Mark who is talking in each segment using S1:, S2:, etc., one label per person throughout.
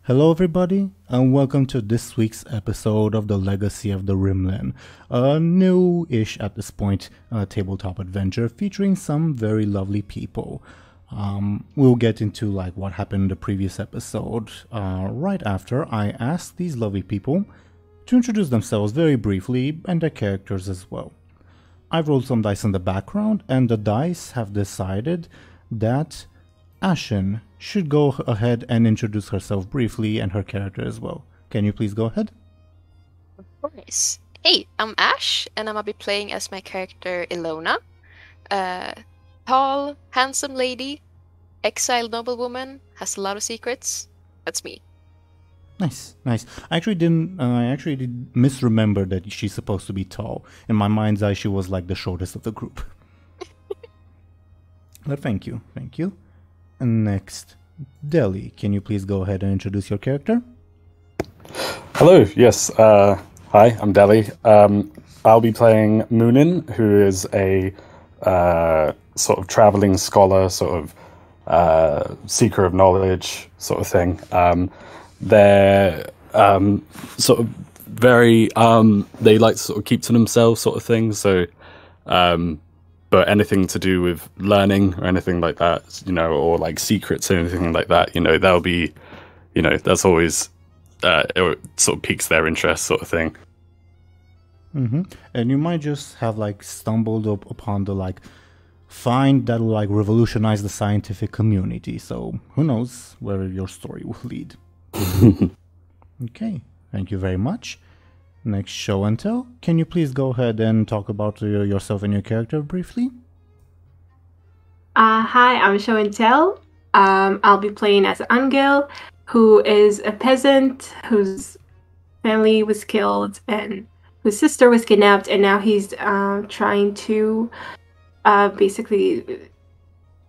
S1: Hello everybody, and welcome to this week's episode of The Legacy of the Rimlen, a new-ish at this point tabletop adventure featuring some very lovely people. We'll get into what happened in the previous episode right after I asked these lovely people to introduce themselves very briefly and their characters as well. I've rolled some dice in the background, and the dice have decided that Ashen should go ahead and introduce herself briefly and her character as well. Can you please go ahead?
S2: Of course. Hey, I'm Ash, and I'm gonna be playing as my character Illona. Tall, handsome lady, exiled noblewoman, has a lot of secrets. That's me.
S1: Nice. I actually did misremember that she's supposed to be tall. In my mind's eye, she was like the shortest of the group. But thank you. And next, Deli, can you please go ahead and introduce your character?
S3: Hello, yes. Hi, I'm Deli. I'll be playing Muninn, who is a sort of traveling scholar, sort of seeker of knowledge sort of thing. They're sort of very, they like to sort of keep to themselves sort of thing, so... but anything to do with learning or anything like that, or like secrets or anything like that, that'll be, that's always, it sort of piques their interest sort of thing.
S1: Mm-hmm. And you might just have stumbled upon the find that'll revolutionize the scientific community. So who knows where your story will lead. Okay, thank you very much. Next, Show&Tell. Can you please go ahead and talk about yourself and your character briefly?
S4: Hi, I'm Show&Tell. I'll be playing as Anghel, who is a peasant whose family was killed and whose sister was kidnapped, and now he's trying to basically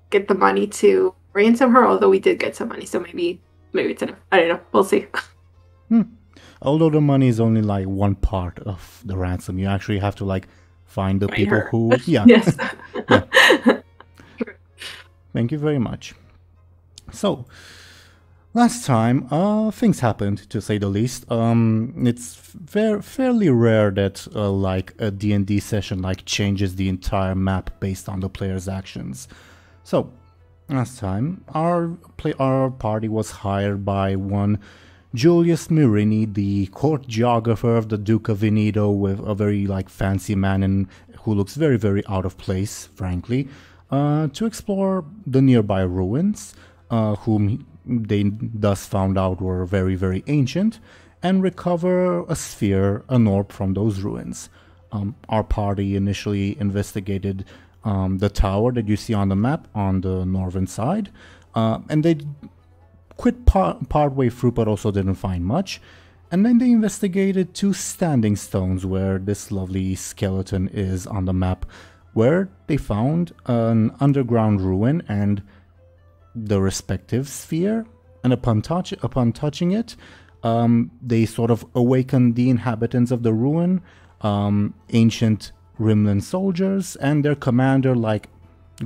S4: get the money to ransom her, although we did get some money, so maybe it's enough. I don't know. We'll see.
S1: Although the money is only one part of the ransom, you actually have to find the people who... Yeah.
S4: Yes.
S1: Yeah. Thank you very much. So, last time, things happened, to say the least. It's fairly rare that a D&D session changes the entire map based on the player's actions. So, last time, our party was hired by one Julius Mirini, the court geographer of the Duke of Veneto, with a very fancy man and who looks very, very out of place, frankly, to explore the nearby ruins, whom they thus found out were very, very ancient, and recover a sphere, an orb from those ruins. Our party initially investigated the tower that you see on the map on the northern side, and they quit partway through, but also didn't find much. And then they investigated two standing stones where this lovely skeleton is on the map, where they found an underground ruin and the respective sphere. And upon touching it, they sort of awakened the inhabitants of the ruin, ancient Rimlen soldiers, and their commander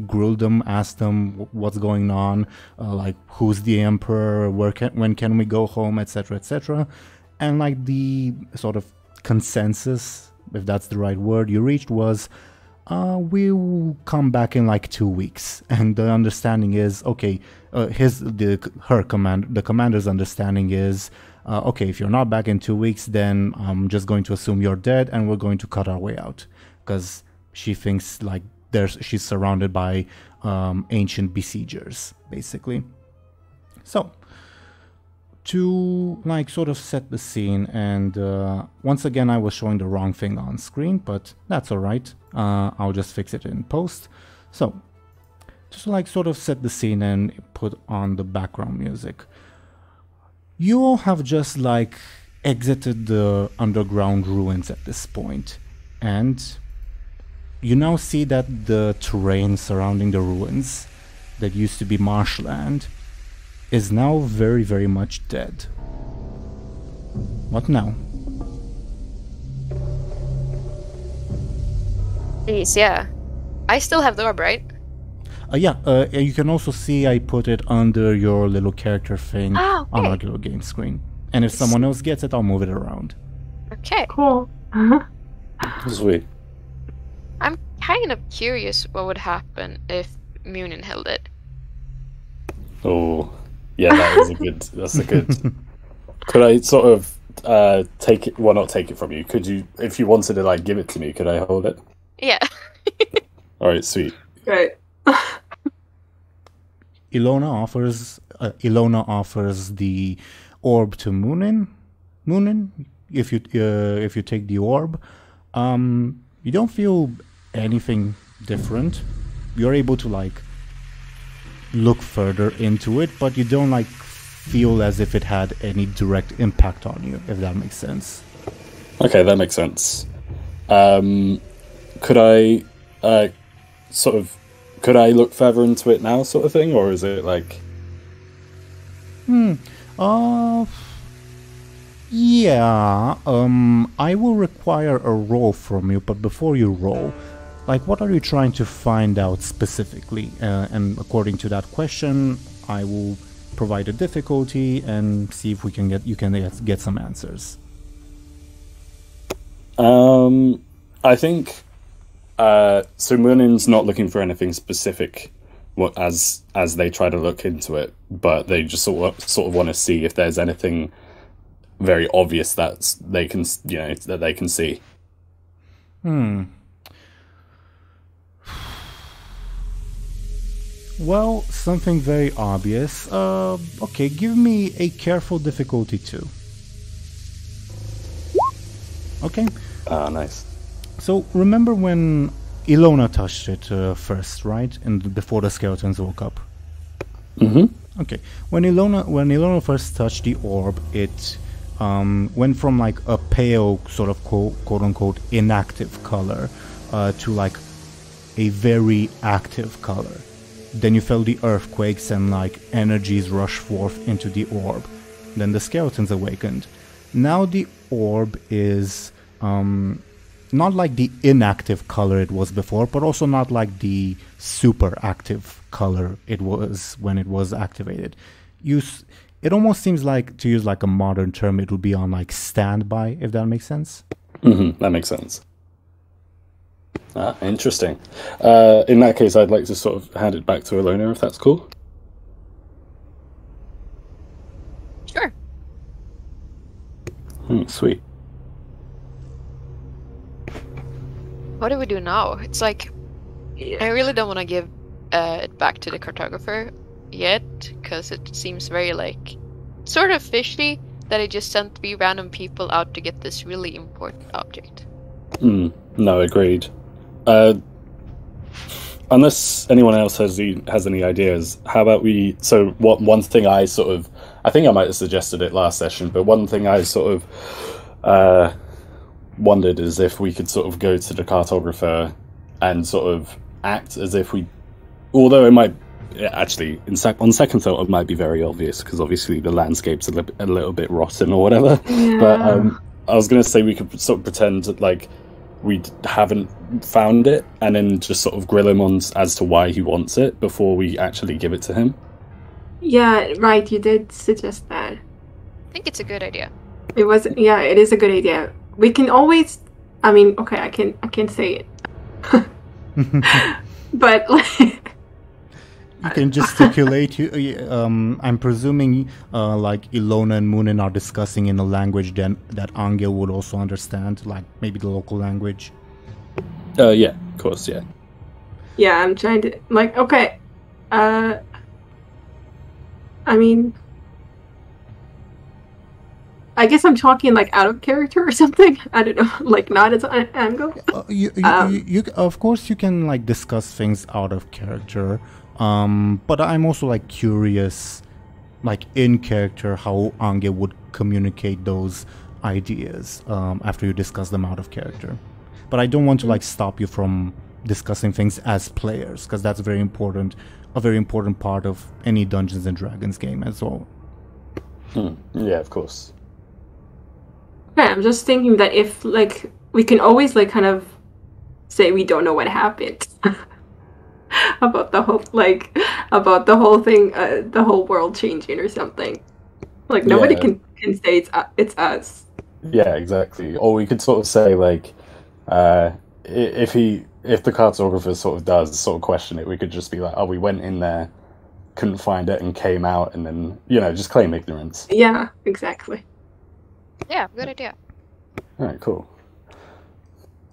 S1: grilled them, asked them what's going on, who's the emperor, when can we go home, etc., etc. And the sort of consensus, if that's the right word, you reached was, we'll come back in 2 weeks. And the understanding is, okay, the commander's understanding is, okay, if you're not back in 2 weeks, then I'm just going to assume you're dead, and we're going to cut our way out, because she thinks she's surrounded by ancient besiegers, basically. So, to sort of set the scene, and once again I was showing the wrong thing on screen, but that's alright. I'll just fix it in post. So, to sort of set the scene and put on the background music. You all have just exited the underground ruins at this point, and you now see that the terrain surrounding the ruins, that used to be marshland, is now very, very much dead. What now?
S2: Jeez, yeah. I still have the orb, right?
S1: You can also see I put it under your little character thing
S2: Ah, okay.
S1: on our little game screen. And if someone else gets it, I'll move it around.
S2: Okay.
S4: Cool.
S3: Sweet.
S2: I'm kind of curious what would happen if Muninn held it.
S3: Oh, yeah, that's a good. Could I sort of take it? Well, not take it from you. Could you, if you wanted to, like, give it to me? Could I hold it?
S2: Yeah.
S3: All right, sweet.
S4: Great.
S1: Illona offers the orb to Muninn. Muninn, if you take the orb, you don't feel anything different. You're able to like look further into it, but you don't like feel as if it had any direct impact on you, if that makes sense.
S3: Okay, that makes sense. Could I could I look further into it now, sort of thing, or is it like?
S1: Yeah. I will require a roll from you, but before you roll, like, what are you trying to find out specifically? And according to that question, I will provide a difficulty and see if you can get some answers.
S3: I think so. Muninn's not looking for anything specific, as they try to look into it, but they just sort of want to see if there's anything very obvious that they can see.
S1: Well, something very obvious. Okay, give me a careful difficulty 2. Okay.
S3: Ah, nice.
S1: So remember when Illona touched it first, right? And before the skeletons woke up.
S3: Mm-hmm.
S1: Okay. When Illona first touched the orb, it went from like a pale sort of quote unquote inactive color to like a very active color. Then you felt the earthquakes and like energies rush forth into the orb. Then the skeletons awakened. Now the orb is not like the inactive color it was before, but also not like the super active color it was when it was activated. It almost seems like, to use like a modern term, it would be on like standby, if that makes sense.
S3: Mm-hmm, that makes sense. Ah, interesting. In that case, I'd like to sort of hand it back to Illona, if that's cool.
S2: Sure.
S3: Sweet.
S2: What do we do now? It's like, I really don't want to give it back to the cartographer yet, because it seems very like sort of fishy that he just sent 3 random people out to get this really important object.
S3: No, agreed. Unless anyone else has any ideas, how about we? So, one thing I think I might have suggested it last session, but one thing I sort of wondered is if we could sort of go to the cartographer and sort of act as if we, although it might actually, on second thought, it might be very obvious because obviously the landscape's a little bit rotten or whatever.
S4: Yeah.
S3: But I was going to say we could sort of pretend like we haven't found it and then just sort of grill him on as to why he wants it before we actually give it to him.
S4: Yeah, right. You did suggest that.
S2: I think it's a good idea.
S4: It is a good idea. We can always. I mean, okay, I can say it, but like.
S1: You can gesticulate. I'm presuming like Illona and Muninn are discussing in a language that Anghel would also understand, like maybe the local language.
S3: Yeah, of course, yeah.
S4: Yeah, I'm trying to like. Okay, I mean, I guess I'm talking like out of character or something. I don't know, like not as Anghel.
S1: You of course you can like discuss things out of character. But I'm also like curious, like in character, how Anghel would communicate those ideas after you discuss them out of character. But I don't want to like stop you from discussing things as players, because that's a very important part of any Dungeons and Dragons game as well.
S3: Yeah, of course.
S4: Okay, I'm just thinking that if like we can always like kind of say we don't know what happened. about the whole thing, the whole world changing or something. Like nobody can say it's us.
S3: Yeah, exactly. Or we could sort of say like, if the cartographer sort of does sort of question it, we could just be like, oh, we went in there, couldn't find it, and came out, and then just claim ignorance.
S4: Yeah, exactly.
S2: Yeah, good idea.
S3: All right, cool.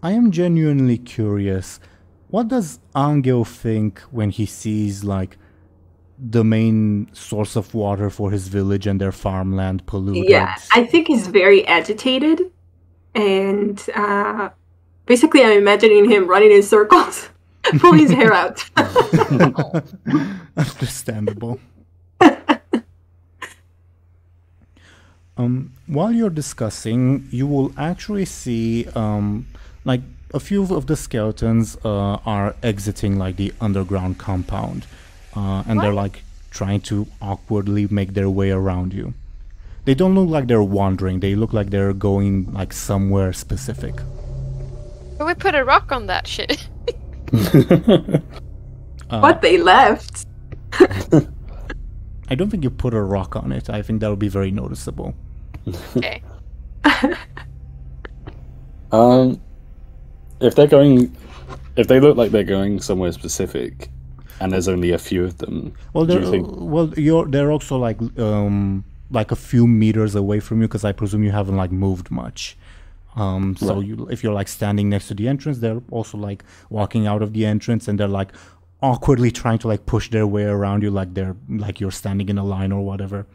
S1: I am genuinely curious. What does Anghel think when he sees like the main source of water for his village and their farmland polluted?
S4: Yeah, I think he's very agitated, and basically I'm imagining him running in circles, pulling his hair out.
S1: Understandable. While you're discussing, you will actually see like a few of the skeletons are exiting like the underground compound, and they're like trying to awkwardly make their way around you. They don't look like they're wandering. They look like they're going like somewhere specific.
S2: Can we put a rock on that shit?
S4: But they left.
S1: I don't think you put a rock on it. I think that would be very noticeable.
S2: Okay.
S3: If they look like they're going somewhere specific, and there's only a few of them,
S1: Well,
S3: do
S1: they're
S3: you think?
S1: they're also like a few meters away from you, because I presume you haven't like moved much. So if you're like standing next to the entrance, they're also like walking out of the entrance, and they're like awkwardly trying to like push their way around you, like they're like you're standing in a line or whatever.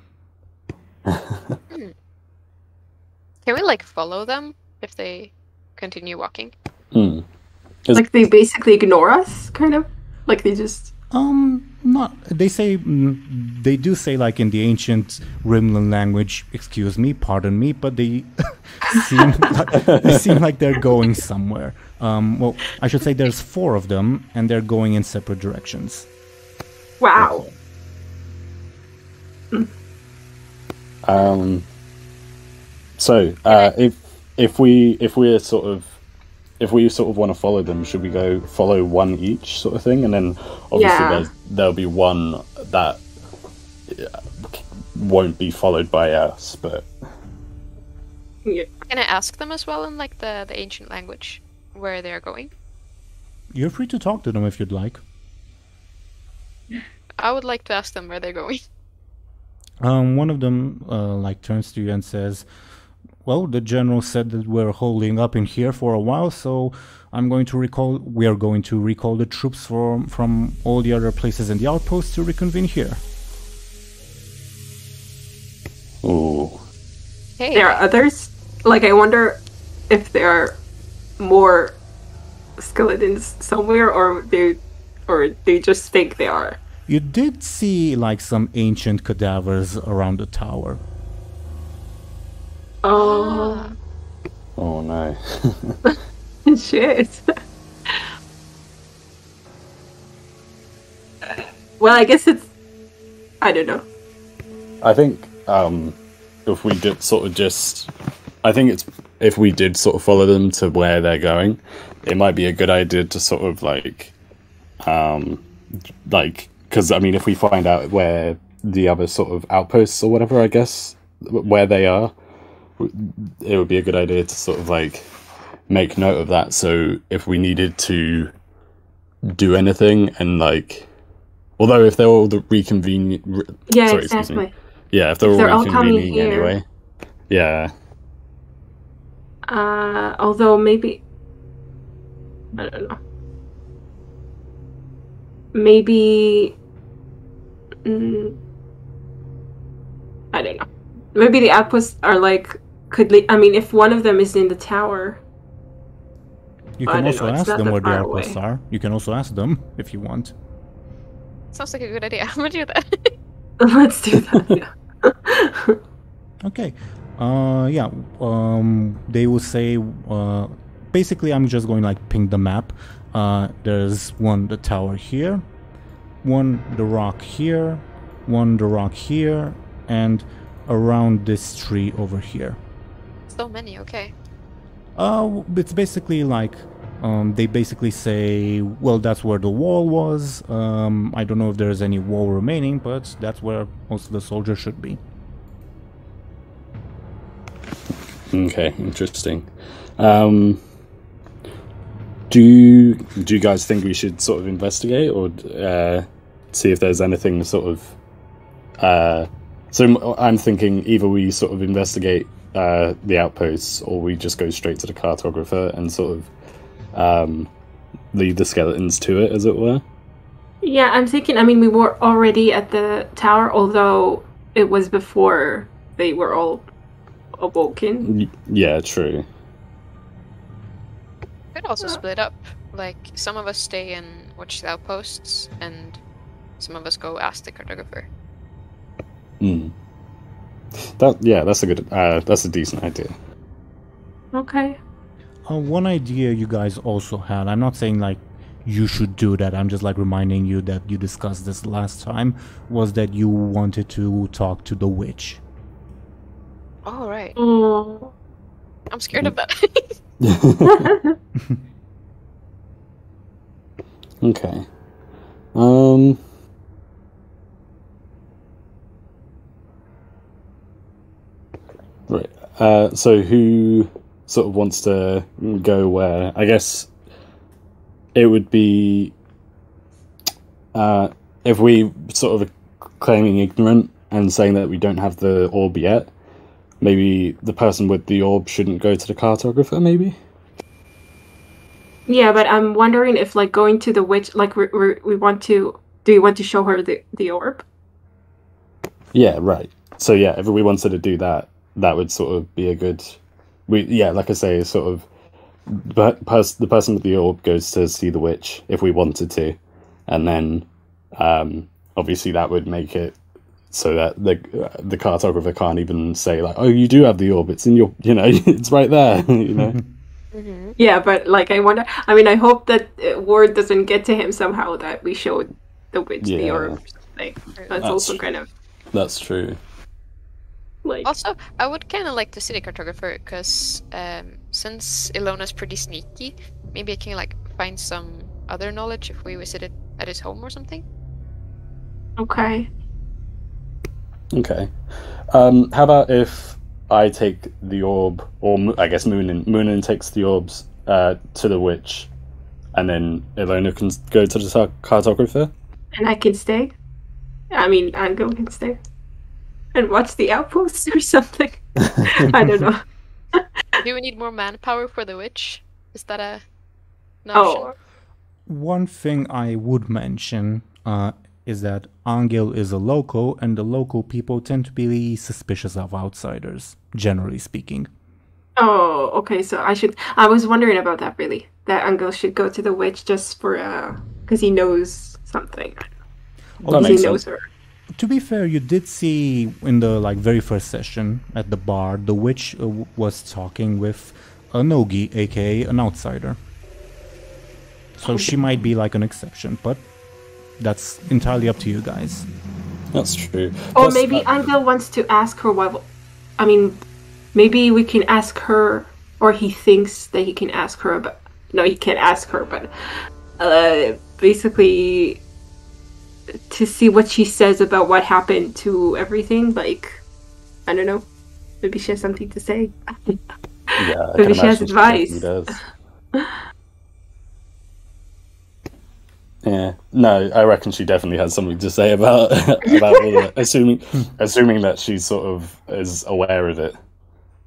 S2: Can we like follow them if they continue walking?
S4: Like they basically ignore us, kind of. Like they just.
S1: Not. They say they do say like in the ancient Rimlen language, "Excuse me, pardon me," but they seem like they're going somewhere. Well, I should say there's 4 of them, and they're going in separate directions.
S4: Wow.
S3: So if we sort of want to follow them, should we go follow one each sort of thing, and then obviously there'll be one that won't be followed by us, but
S4: Yeah.
S2: Can I ask them as well in like the ancient language where they're going?
S1: You're free to talk to them if you'd like.
S2: I would like to ask them where they're going.
S1: One of them like turns to you and says, "Well, the general said that we're holding up in here for a while, so we are going to recall the troops from all the other places in the outpost to reconvene here."
S3: ooh,
S2: Hey,
S4: There are others. Like I wonder if there are more skeletons somewhere, or they just think they are.
S1: You did see like some ancient cadavers around the tower.
S4: Oh
S3: oh no.
S4: shit. Well, I guess it's. I don't know.
S3: I think if we did sort of if we did sort of follow them to where they're going, it might be a good idea to sort of because I mean, if we find out where the other sort of outposts or whatever, I guess, where they are, it would be a good idea to sort of like make note of that. So if we needed to do anything, and like, although if they're all reconvening,
S4: Yeah,
S3: sorry,
S4: exactly.
S3: yeah, if they're
S4: If
S3: all
S4: they're all coming
S3: reconvening
S4: here.
S3: anyway, yeah.
S4: Although maybe. I don't know. Maybe. I don't know. Maybe the outposts are like. I mean, if one of them is in the tower.
S1: You
S4: I
S1: can
S4: don't
S1: also
S4: know, it's
S1: ask
S4: not
S1: them
S4: that
S1: where the
S4: far
S1: outposts
S4: away.
S1: are. You can also ask them if you want.
S2: sounds like a good idea. I'm gonna do that.
S4: Let's do that. Yeah.
S1: Okay. Yeah. They will say. Basically, I'm just going to like ping the map. There's the tower here, the rock here, the rock here, and around this tree over here.
S2: So many, okay.
S1: It's basically like They basically say, well, that's where the wall was. I don't know if there's any wall remaining, but that's where most of the soldiers should be.
S3: Okay, interesting. Do you guys think we should sort of investigate or see if there's anything sort of... So I'm thinking either we sort of investigate the outposts or we just go straight to the cartographer and sort of leave the skeletons to it, as it were.
S4: Yeah, I'm thinking, I mean, we were already at the tower, although it was before they were all awoken.
S3: Yeah, true.
S2: Could also split up. Like, some of us stay and watch the outposts, and some of us go ask the cartographer. That's a decent idea.
S4: Okay.
S1: One idea you guys also had, I'm not saying like you should do that, I'm just like reminding you that you discussed this last time, was that you wanted to talk to the witch.
S2: Oh, right.
S4: Oh.
S2: I'm scared of that.
S3: Okay. Right. So who sort of wants to go where? I guess it would be if we sort of claiming ignorant and saying that we don't have the orb yet. Maybe the person with the orb shouldn't go to the cartographer, maybe?
S4: Yeah, but I'm wondering if, like, going to the witch, like, we want to... Do you want to show her the orb?
S3: Yeah, right. So, yeah, if we wanted to do that, that would sort of be a good... like I say, sort of... the person with the orb goes to see the witch, if we wanted to. And then, obviously, that would make it so that the cartographer can't even say, like, oh, you do have the orb, it's in your, it's right there,
S2: Mm-hmm.
S4: Yeah, but, like, I hope that word doesn't get to him somehow that we showed the witch the orb or something. That's also kind of...
S3: That's true.
S4: Like...
S2: Also, I would kind of like to see the cartographer, because since Illona's pretty sneaky, maybe I can, like, find some other knowledge if we visited at his home or something.
S4: Okay.
S3: Okay. How about if I take the orb, or I guess Muninn takes the orbs to the witch, and then Illona can go to the cartographer?
S4: And I can stay? I mean, Anghel can stay. And watch the outposts or something? I don't know.
S2: Do we need more manpower for the witch? Is that an option?
S4: Oh.
S1: One thing I would mention is that Anghel is a local, and the local people tend to be suspicious of outsiders, generally speaking.
S4: Oh, okay, so I was wondering about that, really. That Anghel should go to the witch just for, because he knows something.
S3: That
S4: He
S3: makes
S4: knows
S3: sense.
S4: her.
S1: To be fair, you did see in the very first session at the bar, the witch was talking with a Nogi, aka an outsider. So she might be like an exception, but that's entirely up to you guys.
S3: That's true.
S4: Or
S3: Plus,
S4: maybe Anghel wants to ask her what... I mean, maybe we can ask her, or he thinks that he can ask her about... No, he can't ask her, but... basically... to see what she says about what happened to everything, like... I don't know. Maybe she has something to say.
S3: yeah,
S4: Maybe she has advice.
S3: Yeah, no, I reckon she definitely has something to say about all that. Assuming that she sort of is aware of it.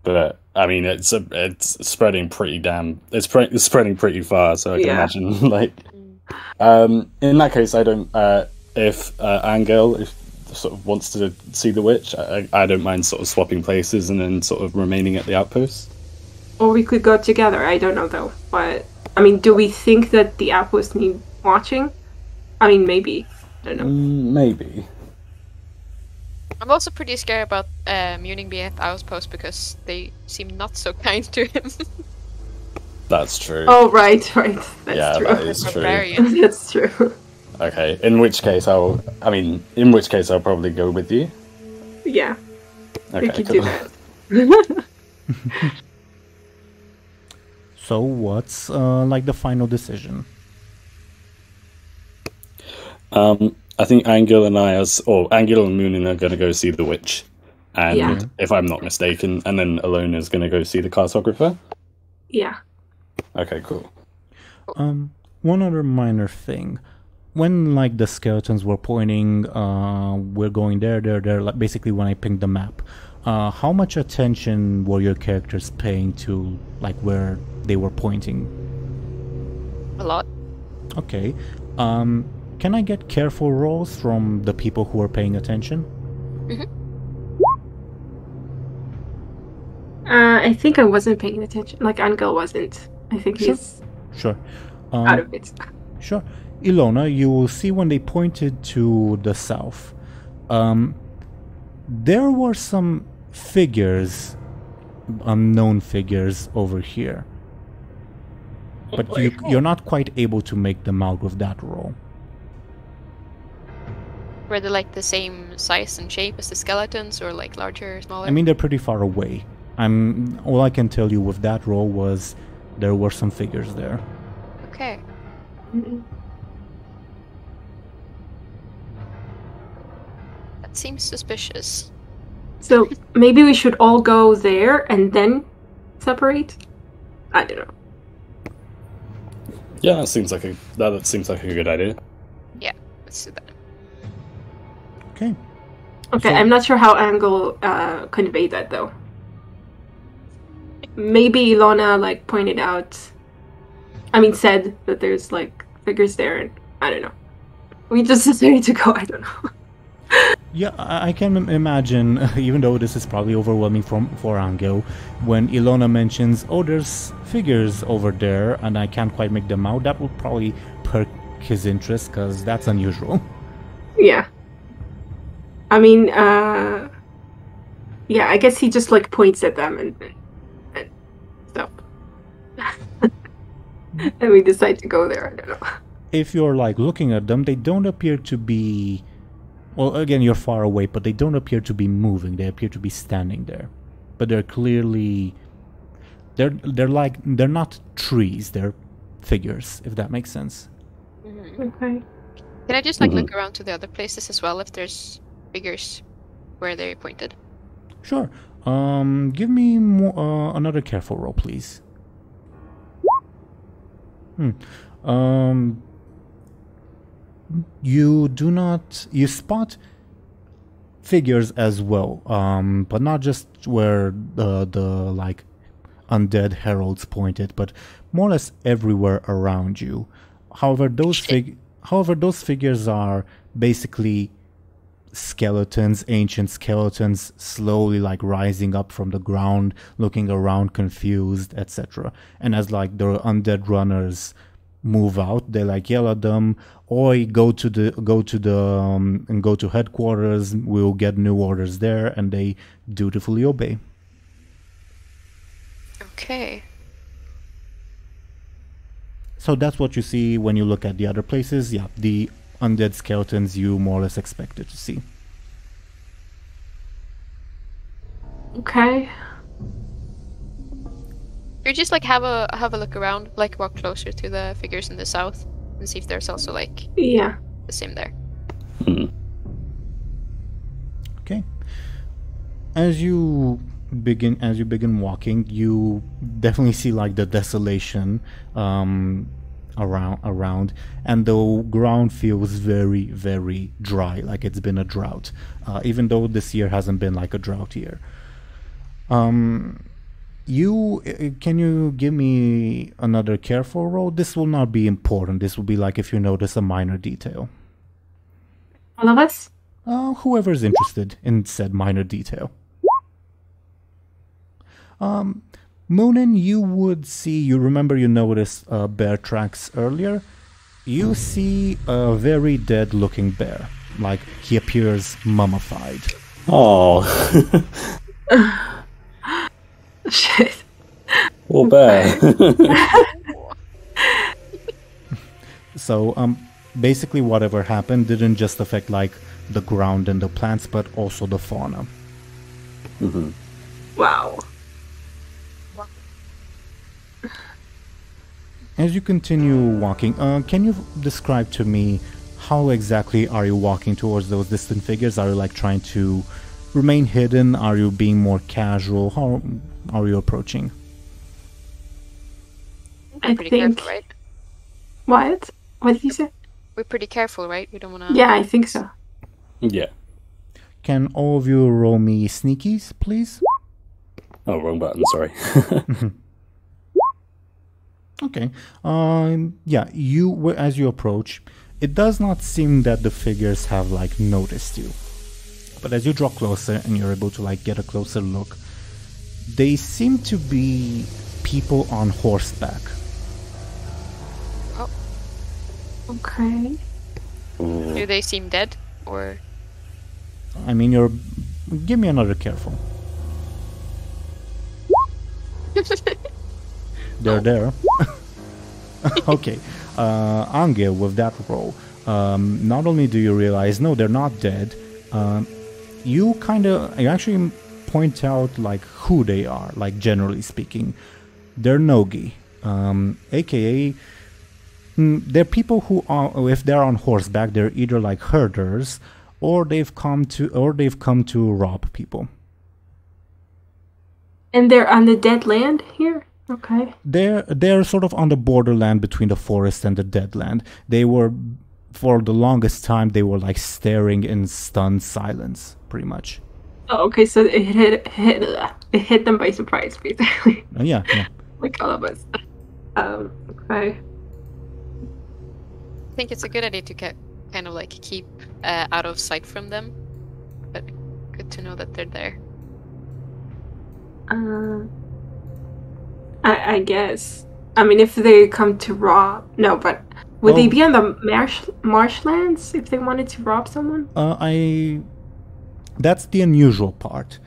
S3: But I mean, it's spreading pretty it's spreading pretty far. So I can imagine, like, in that case, I don't. If Anghel sort of wants to see the witch, I don't mind sort of swapping places and then sort of remaining at the outpost.
S4: Or we could go together. I don't know though. But I mean, do we think that the outposts need watching? I mean, maybe. I don't know.
S3: Maybe.
S2: I'm also pretty scared about Muninn being at the outpost because they seem not so kind to him.
S3: That's true.
S4: Oh, right. That's true.
S3: That is true.
S4: That's true.
S3: Okay, in which case I'll probably go with you.
S4: Yeah.
S3: Okay,
S4: we could
S3: cool.
S4: do that.
S1: So what's like the final decision?
S3: I think Anghel and Anghel and Muninn are going to go see the witch, and
S4: Yeah.
S3: if I'm not mistaken, and then Illona is going to go see the cartographer.
S4: Yeah.
S3: Okay, cool.
S1: One other minor thing. When like the skeletons were pointing, we're going there, like basically when I pinged the map, how much attention were your characters paying to like where they were pointing?
S2: A lot.
S1: Okay. Can I get careful rolls from the people who are paying attention?
S4: I think I wasn't paying attention. Like Anghel wasn't. I think he's
S1: Sure.
S4: out of it.
S1: Sure. Illona, you will see when they pointed to the south. There were some figures, unknown figures over here. But you're not quite able to make them out with that roll.
S2: Were they like the same size and shape as the skeletons, or like larger, smaller?
S1: I mean, they're pretty far away. All I can tell you with that roll was there were some figures there.
S2: Okay. That seems suspicious.
S4: So maybe we should all go there and then separate? I don't know.
S3: Yeah, that seems like a good idea.
S2: Yeah, let's do that.
S1: Okay.
S4: Okay,
S1: So-
S4: I'm not sure how Anghel conveyed that though. Maybe Illona like pointed out, said that there's like figures there, and I don't know. We just decided to go, I don't know.
S1: Yeah, I can imagine, even though this is probably overwhelming for Anghel, when Illona mentions, oh, there's figures over there, and I can't quite make them out, that would probably perk his interest, because that's unusual.
S4: Yeah. Yeah, I guess he just like points at them and stuff. And we decide to go there, I don't know.
S1: If you're like looking at them, they don't appear to be... Well, again, you're far away, but they don't appear to be moving. They appear to be standing there. But they're clearly... They're not trees, they're figures, if that makes sense.
S4: Okay.
S2: Can I just like look around to the other places as well if there's figures where they pointed?
S1: Sure. Give me another careful roll, please. You spot figures as well, but not just where the like undead heralds pointed, but more or less everywhere around you. However, those figures are basically skeletons, ancient skeletons, slowly like rising up from the ground, looking around, confused, etc. And as like the undead runners move out, they like yell at them, "Oi, go to headquarters. We'll get new orders there," and they dutifully obey.
S2: Okay.
S1: So that's what you see when you look at the other places. Yeah, the undead skeletons you more or less expected to see.
S4: Okay.
S2: Should we just like have a look around, like walk closer to the figures in the south and see if there's also like
S4: Yeah.
S2: the same there?
S1: Okay. As you begin walking, you definitely see like the desolation around, and the ground feels very, very dry, like it's been a drought, even though this year hasn't been like a drought year. Can you give me another careful roll? This will not be important. This will be like if you notice a minor detail.
S4: All of us?
S1: Whoever's interested in said minor detail. Muninn, you remember you noticed bear tracks earlier? You see a very dead looking bear. Like he appears mummified.
S3: Oh.
S4: Shit.
S3: Poor bear.
S1: So, basically whatever happened didn't just affect like the ground and the plants, but also the fauna.
S4: Wow.
S1: As you continue walking, can you describe to me how exactly are you walking towards those distant figures? Are you like trying to remain hidden? Are you being more casual? How are you approaching?
S2: We're pretty careful, right?
S4: What? What did you say?
S2: We're pretty careful, right? We don't want to...
S4: Yeah, I think so.
S3: Yeah.
S1: Can all of you roll me sneakies, please?
S3: Oh, wrong button, sorry.
S1: Okay. Yeah, as you approach, it does not seem that the figures have like noticed you. But as you draw closer and you're able to like get a closer look, they seem to be people on horseback.
S2: Oh.
S4: Okay.
S2: Do they seem dead, or...?
S1: I mean, give me another careful. They're there. Okay. Anghel, with that roll, not only do you realize, no, they're not dead, you actually point out, like, who they are, like, generally speaking. They're Nogi, aka... they're people who are, if they're on horseback, they're either, like, herders, or they've come to rob people.
S4: And they're on the dead land here? Okay.
S1: They're sort of on the borderland between the forest and the dead land. They were, for the longest time, they were like staring in stunned silence, pretty much.
S4: Oh, okay, so it hit them by surprise, basically.
S1: Yeah.
S4: Like all of us. Okay.
S2: I think it's a good idea to kind of like keep out of sight from them, but good to know that they're there.
S4: I guess. I mean, if they come to rob... No, but would they be on the marshlands if they wanted to rob someone?
S1: That's the unusual part.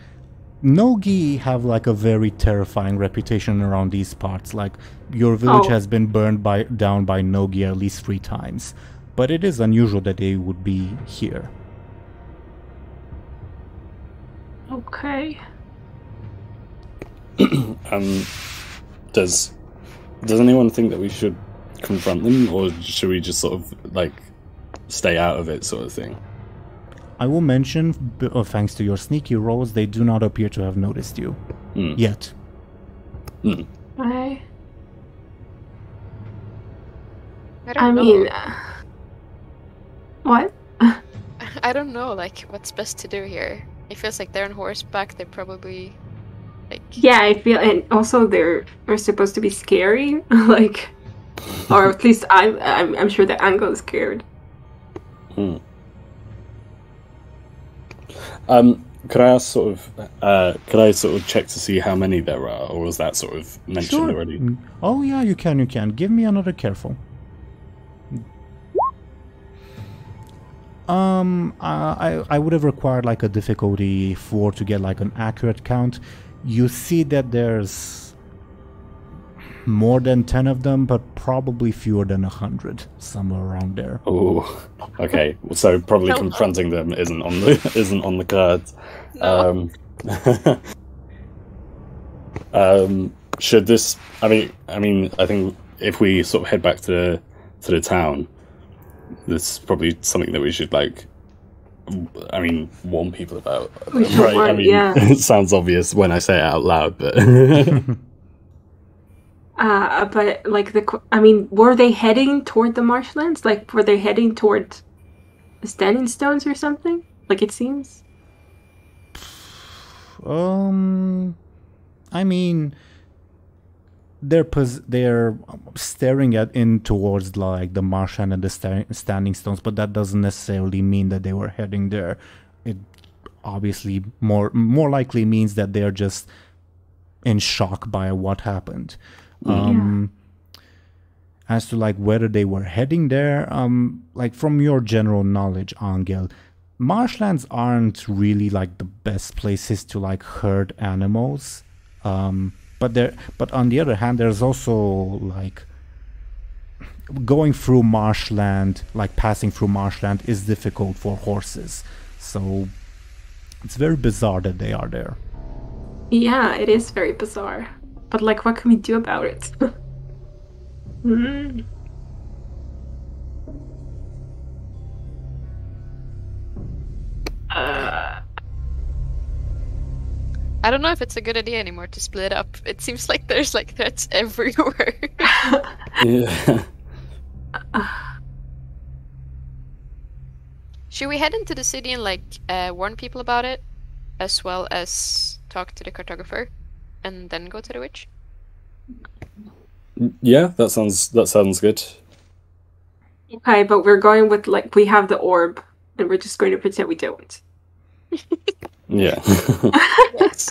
S1: Nogi have like a very terrifying reputation around these parts. Like, your village has been burned down by Nogi at least 3 times. But it is unusual that they would be here.
S4: Okay.
S3: Does anyone think that we should confront them, or should we just sort of like stay out of it, sort of thing?
S1: I will mention, thanks to your sneaky rolls, they do not appear to have noticed you yet.
S4: I
S2: don't know.
S4: mean, what?
S2: I don't know, like, what's best to do here. It feels like they're on horseback. They're probably like...
S4: Yeah, I feel, and also they're supposed to be scary, like, or at least I'm sure that Anghel is scared.
S3: Could I ask could I check to see how many there are, or was that sort of mentioned already?
S1: Oh yeah, you can. Give me another careful. I would have required like a difficulty 4 to get like an accurate count. You see that there's more than 10 of them, but probably fewer than 100, somewhere around there.
S3: Oh, okay. So probably confronting them isn't on the cards.
S2: No.
S3: Should this? I mean, I think if we sort of head back to the town, this is probably something that we should warn people about. Right?
S4: Yeah.
S3: It sounds obvious when I say it out loud, but.
S4: But like were they heading toward the marshlands? Like, were they heading toward the standing stones or something? Like it seems.
S1: I mean, they're staring in towards like the marshland and the standing stones, but that doesn't necessarily mean that they were heading there. It obviously more likely means that they're just in shock by what happened. As to like whether they were heading there, like from your general knowledge, Anghel, marshlands aren't really like the best places to like herd animals. But on the other hand, there's also like going through marshland, like passing through marshland is difficult for horses. So it's very bizarre that they are there.
S4: Yeah, it is very bizarre. But like, what can we do about it? Mm.
S2: I don't know if it's a good idea anymore to split up. It seems like there's like threats everywhere.
S3: Yeah.
S2: Should we head into the city and like warn people about it, as well as talk to the cartographer, and then go to the witch?
S3: Yeah, that sounds good.
S4: Okay, but we're going with like we have the orb, and we're just going to pretend we don't.
S3: Yeah.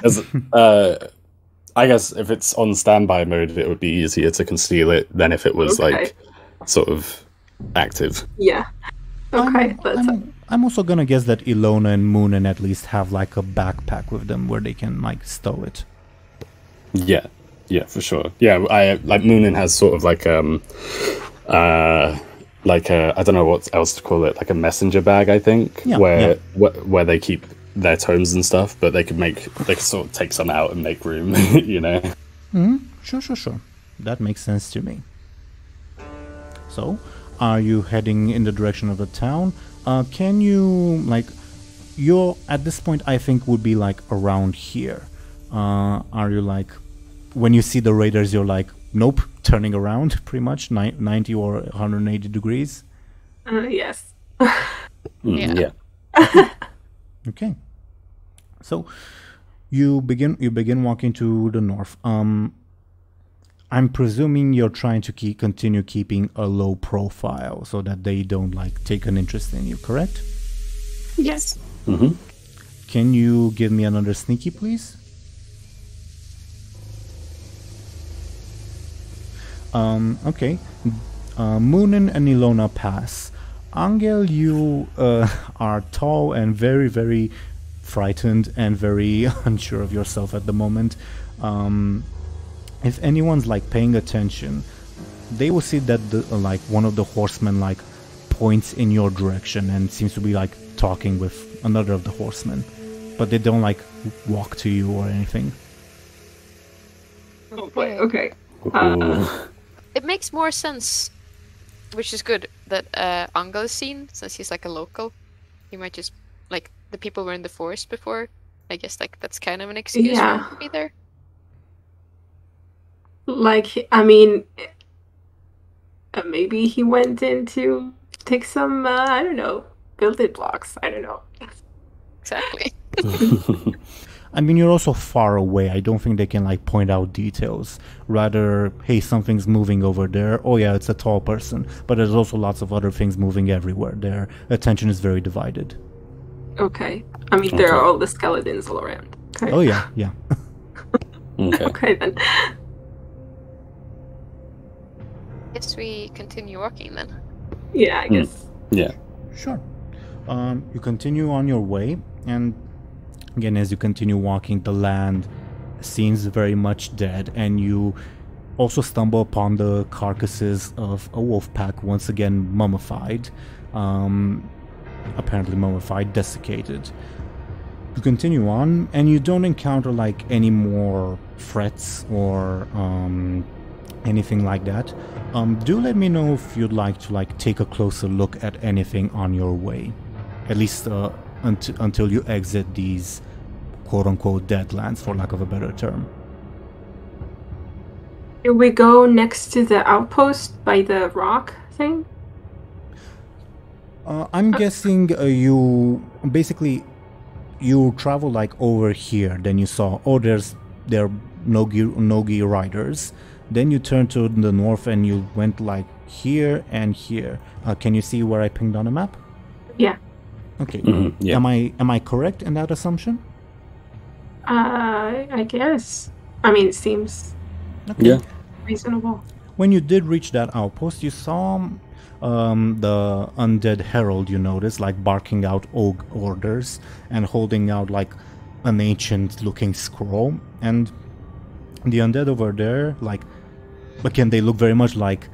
S3: As, I guess if it's on standby mode, it would be easier to conceal it than if it was like sort of active.
S4: Yeah. Okay.
S1: I'm also gonna guess that Illona and Muninn at least have like a backpack with them where they can like stow it.
S3: Yeah, for sure. Yeah, I like Muninn has sort of like I don't know what else to call it, like a messenger bag, I think, where they keep their tomes and stuff, but they could sort of take some out and make room, you know.
S1: Mm-hmm. Sure. That makes sense to me. So, are you heading in the direction of the town? Can you you're at this point I think would be like around here. Are you like, when you see the raiders, you're like, nope, turning around pretty much 90 or 180 degrees?
S4: Yes.
S2: Yeah.
S1: Okay. So you begin walking to the north. I'm presuming you're trying to continue keeping a low profile so that they don't like take an interest in you, correct?
S4: Yes.
S3: Mm-hmm.
S1: Can you give me another sneaky, please? Okay. Muninn and Illona pass. Anghel, you are tall and very, very frightened and very unsure of yourself at the moment. If anyone's like paying attention, they will see that like one of the horsemen like points in your direction and seems to be like talking with another of the horsemen, but they don't like walk to you or anything.
S4: Oh boy. Okay.
S2: It makes more sense, which is good, that Anghel is seen, since he's like a local. He might just, like, the people were in the forest before. I guess like that's kind of an excuse for him to be there.
S4: Like, I mean, maybe he went in to take some, I don't know, building blocks. I don't know.
S2: Exactly.
S1: I mean, you're also far away. I don't think they can like point out details. Rather, hey, something's moving over there. Oh yeah, it's a tall person. But there's also lots of other things moving everywhere. Their attention is very divided.
S4: Okay. I mean, there are all the skeletons all around. Okay.
S1: Oh yeah.
S4: Okay then.
S2: Guess we continue walking then.
S4: Yeah, I guess.
S3: Yeah.
S1: Sure. You continue on your way, and again, as you continue walking, the land seems very much dead, and you also stumble upon the carcasses of a wolf pack, once again mummified. Apparently mummified, desiccated. You continue on, and you don't encounter like any more threats or anything like that. Do let me know if you'd like to like take a closer look at anything on your way, at least until you exit these quote-unquote deadlands, for lack of a better term.
S4: Here we go next to the outpost by the rock thing.
S1: I'm guessing you travel like over here, then you saw, oh, there are Nogi riders. Then you turn to the north and you went like here and here. Can you see where I pinged on the map?
S4: Yeah.
S1: Okay.
S3: Mm-hmm, yeah.
S1: Am I correct in that assumption?
S4: I guess. I mean, it seems reasonable.
S1: When you did reach that outpost, you saw the undead herald, you noticed, like barking out orders and holding out like an ancient looking scroll. And the undead over there, like, again, they look very much like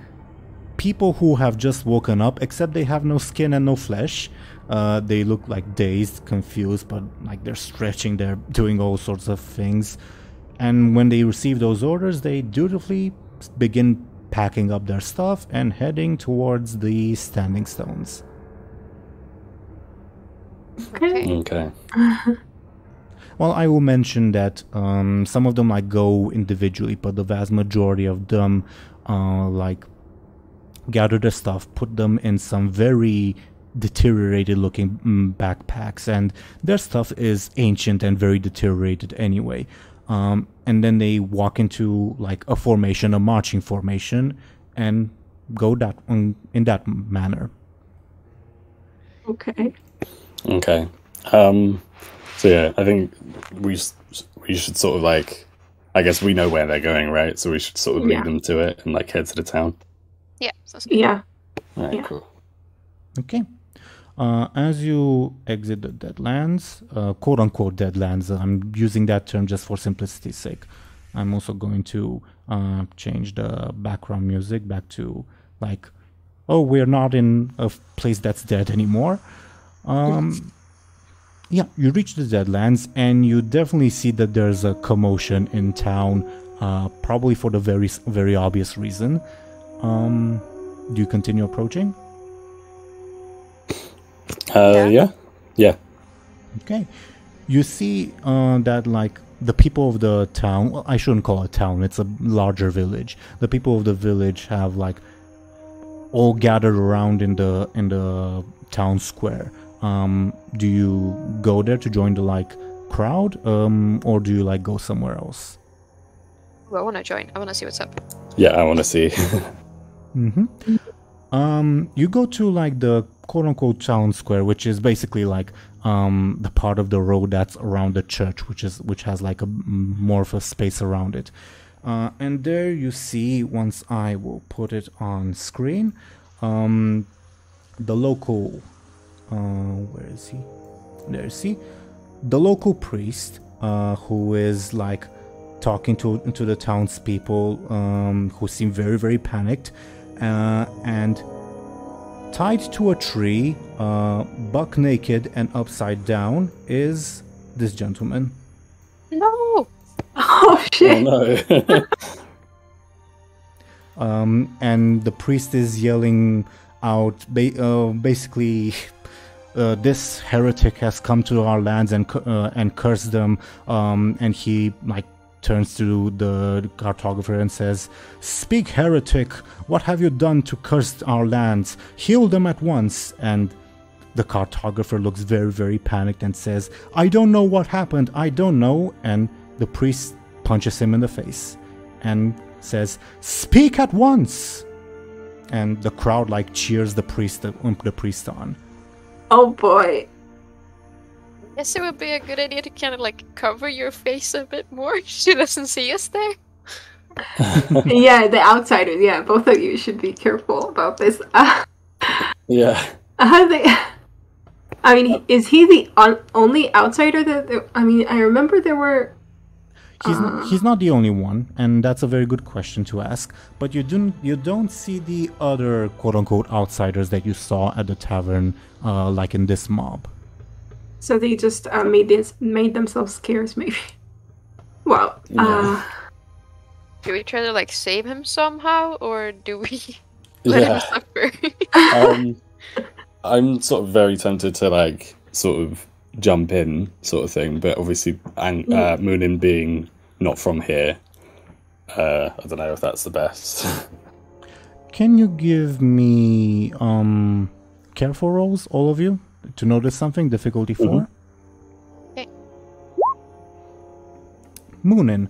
S1: people who have just woken up, except they have no skin and no flesh. They look like dazed, confused, but like they're stretching, they're doing all sorts of things. And when they receive those orders, they dutifully begin packing up their stuff and heading towards the standing stones.
S3: Okay.
S1: Well, I will mention that some of them like go individually, but the vast majority of them like gather their stuff, put them in some very deteriorated looking backpacks, and their stuff is ancient and very deteriorated anyway. And then they walk into like a formation, a marching formation, and go that in that manner.
S4: Okay.
S3: Okay. So yeah, I think we should sort of like, I guess we know where they're going, right? So we should sort of lead them to it and like head to the town.
S2: Yeah. Sounds good.
S4: Yeah.
S3: All right, cool.
S1: Okay. As you exit the Deadlands, quote-unquote Deadlands, I'm using that term just for simplicity's sake. I'm also going to change the background music back to like, oh, we're not in a place that's dead anymore. Yeah, you reach the Deadlands, and you definitely see that there's a commotion in town, probably for the very, very obvious reason. Do you continue approaching?
S3: Yeah.
S1: Okay. You see that like the people of the town, well, I shouldn't call it a town, it's a larger village. The people of the village have like all gathered around in the town square. Do you go there to join the like crowd, or do you like go somewhere else?
S2: Well, I want to join. I want to see what's up.
S3: Yeah, I want to see.
S1: You go to like the quote-unquote town square, which is basically like the part of the road that's around the church, which has like a more of a space around it. And there you see, once I will put it on screen, the local where is he? There you see the local priest who is like talking to the townspeople, who seem very, very panicked, and tied to a tree, buck naked and upside down, is this gentleman.
S2: No.
S4: Oh shit.
S3: Oh, no.
S1: And the priest is yelling out, basically, this heretic has come to our lands and cursed them. And he like turns to the cartographer and says, "Speak, heretic! What have you done to curse our lands? Heal them at once!" And the cartographer looks very, very panicked and says, "I don't know what happened. I don't know." And the priest punches him in the face and says, "Speak at once!" And the crowd like cheers the priest on.
S4: Oh boy.
S2: Guess it would be a good idea to kind of like cover your face a bit more. She doesn't see us there.
S4: Yeah, the outsiders. Yeah, both of you should be careful about this.
S3: Yeah.
S4: I mean, is he the only outsider that? I mean, I remember there were.
S1: He's not the only one, and that's a very good question to ask. But you don't see the other quote unquote outsiders that you saw at the tavern, like in this mob.
S4: So they just made themselves scarce, maybe. Well,
S2: do we try to like save him somehow, or do we let him suffer?
S3: I'm sort of very tempted to like sort of jump in, sort of thing, but obviously, Muninn being not from here, I don't know if that's the best.
S1: Can you give me careful rolls, all of you, to notice something? Difficulty 4.
S2: Okay.
S1: Muninn,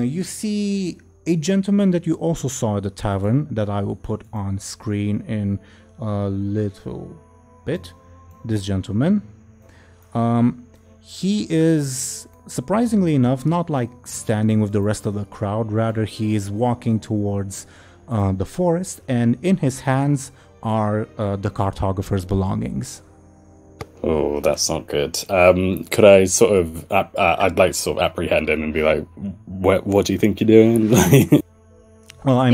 S1: you see a gentleman that you also saw at the tavern that I will put on screen in a little bit. This gentleman. He is, surprisingly enough, not like standing with the rest of the crowd. Rather, he is walking towards the forest, and in his hands are the cartographer's belongings.
S3: Oh, that's not good. Could I sort of... I'd like to sort of apprehend him and be like, what do you think you're doing?
S1: Well,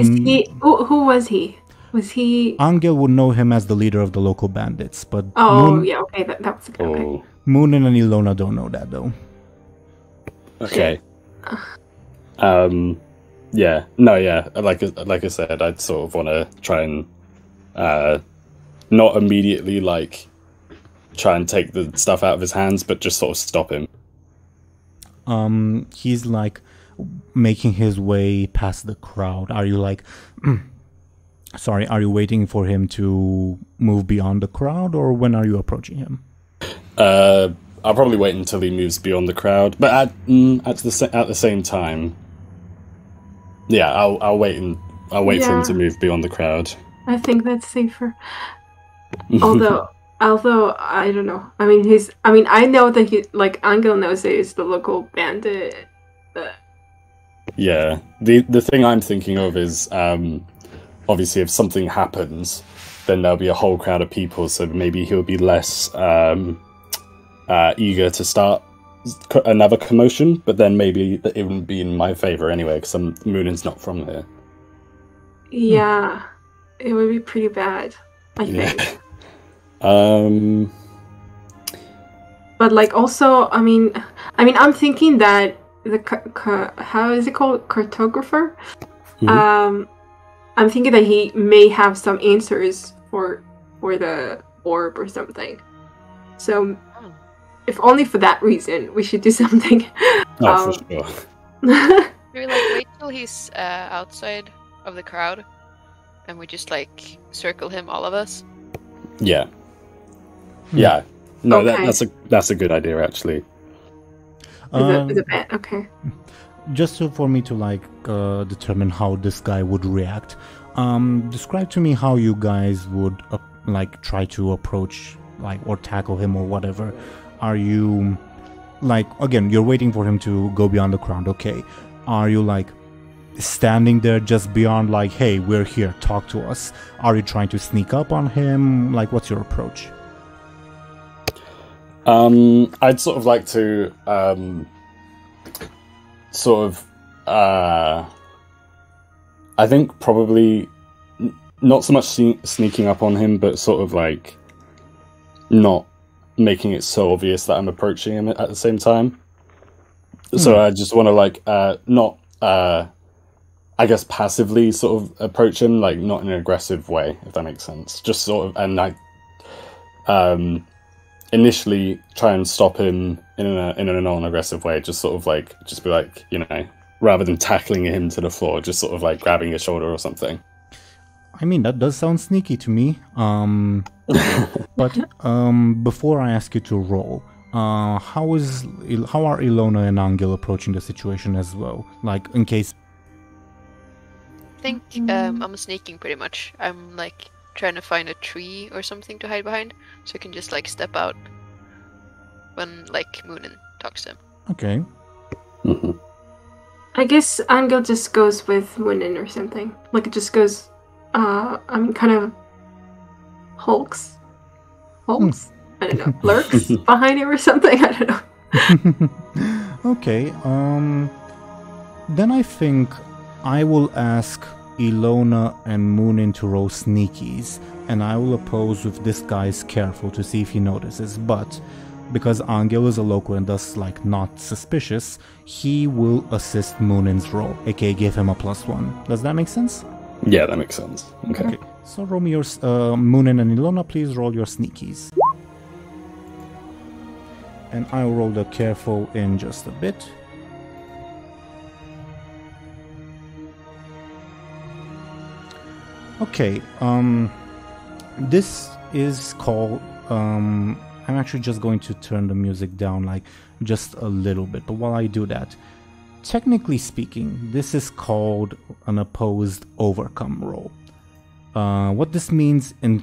S4: who was he? Was he...
S1: Anghel would know him as the leader of the local bandits, but...
S4: Oh, yeah, okay, that's good. Okay.
S1: Muninn and Illona don't know that, though.
S3: Okay. Yeah, no, yeah. Like I said, I'd sort of want to try and not immediately like try and take the stuff out of his hands, but just sort of stop him.
S1: He's like making his way past the crowd. Are you like, sorry, are you waiting for him to move beyond the crowd, or when are you approaching him?
S3: I'll probably wait until he moves beyond the crowd, but at the same time, yeah, I'll wait for him to move beyond the crowd.
S4: I think that's safer. Although I don't know. I mean, I know that Anghel knows that he's the local bandit. But...
S3: Yeah, the thing I'm thinking of is obviously if something happens, then there'll be a whole crowd of people, so maybe he'll be less eager to start another commotion, but then maybe it wouldn't be in my favor anyway, because Muninn's not from here.
S4: Yeah, it would be pretty bad, I think. But like also, I mean, I'm thinking that the how is it called, cartographer? Mm-hmm. I'm thinking that he may have some answers for the orb or something. So, if only for that reason, we should do something.
S3: For sure.
S2: Maybe wait till he's outside of the crowd, and we just circle him, all of us.
S3: Yeah. Yeah. No,
S4: okay.
S3: that's a good idea, actually.
S4: Is it bad? Okay.
S1: Just for me to determine how this guy would react, describe to me how you guys would try to approach or tackle him or whatever. Are you again, you're waiting for him to go beyond the crowd, okay? Are you standing there just beyond hey, we're here, talk to us? Are you trying to sneak up on him? What's your approach?
S3: I'd sort of like to I think probably not so much sneaking up on him, but sort of not making it so obvious that I'm approaching him at the same time. So I just want to not I guess passively sort of approach him, not in an aggressive way, if that makes sense. Just sort of, and initially try and stop him in a non-aggressive way. Just sort of just be rather than tackling him to the floor, just sort of grabbing his shoulder or something.
S1: I mean, that does sound sneaky to me. But before I ask you to roll, how are Illona and Anghel approaching the situation as well? In case.
S2: I think I'm sneaking pretty much. I'm trying to find a tree or something to hide behind, so I can just step out when Muninn talks to him.
S1: Okay.
S3: Mm-hmm.
S4: I guess Anghel just goes with Muninn or something. It just goes. Kind of hulks. I don't know. Lurks behind him or something. I don't know.
S1: Okay. Then I think I will ask Illona and Muninn to roll sneakies, and I will oppose if this guy is careful to see if he notices. But because Anghel is a local and thus not suspicious, he will assist Muninn's roll, aka give him a +1. Does that make sense?
S3: Yeah, that makes sense. Okay.
S1: So roll me your Muninn and Illona, please roll your sneakies. And I'll roll the careful in just a bit. Okay, this is called, I'm actually just going to turn the music down just a little bit, but while I do that, technically speaking, this is called an opposed overcome roll. What this means in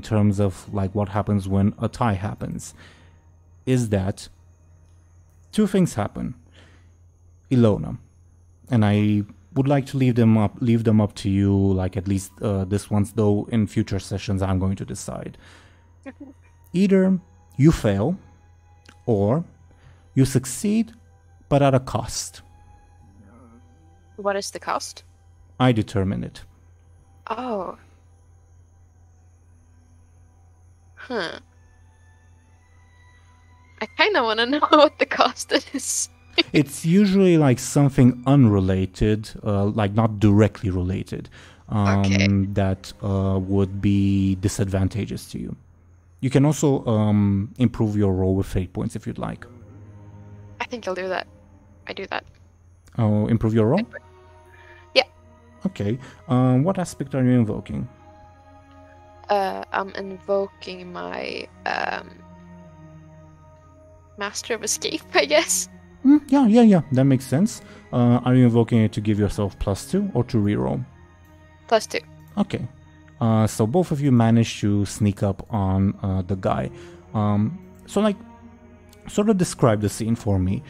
S1: terms of what happens when a tie happens is that two things happen. Illona, and I would like to leave them up to you, at least this once, though in future sessions I'm going to decide. Either you fail or you succeed, but at a cost.
S2: What is the cost?
S1: I determine it.
S2: Oh. I kind of want to know what the cost is.
S1: It's usually like something unrelated, like not directly related,
S2: Okay.
S1: that would be disadvantageous to you. You can also improve your roll with fate points if you'd like.
S2: I think I'll do that. I do that.
S1: Oh, improve your roll?
S2: Yeah.
S1: Okay. What aspect are you invoking?
S2: I'm invoking my Master of Escape, I guess.
S1: Yeah. That makes sense. Are you invoking it to give yourself +2 or to reroll?
S2: +2.
S1: Okay. So both of you managed to sneak up on the guy. So like, sort of describe the scene for me.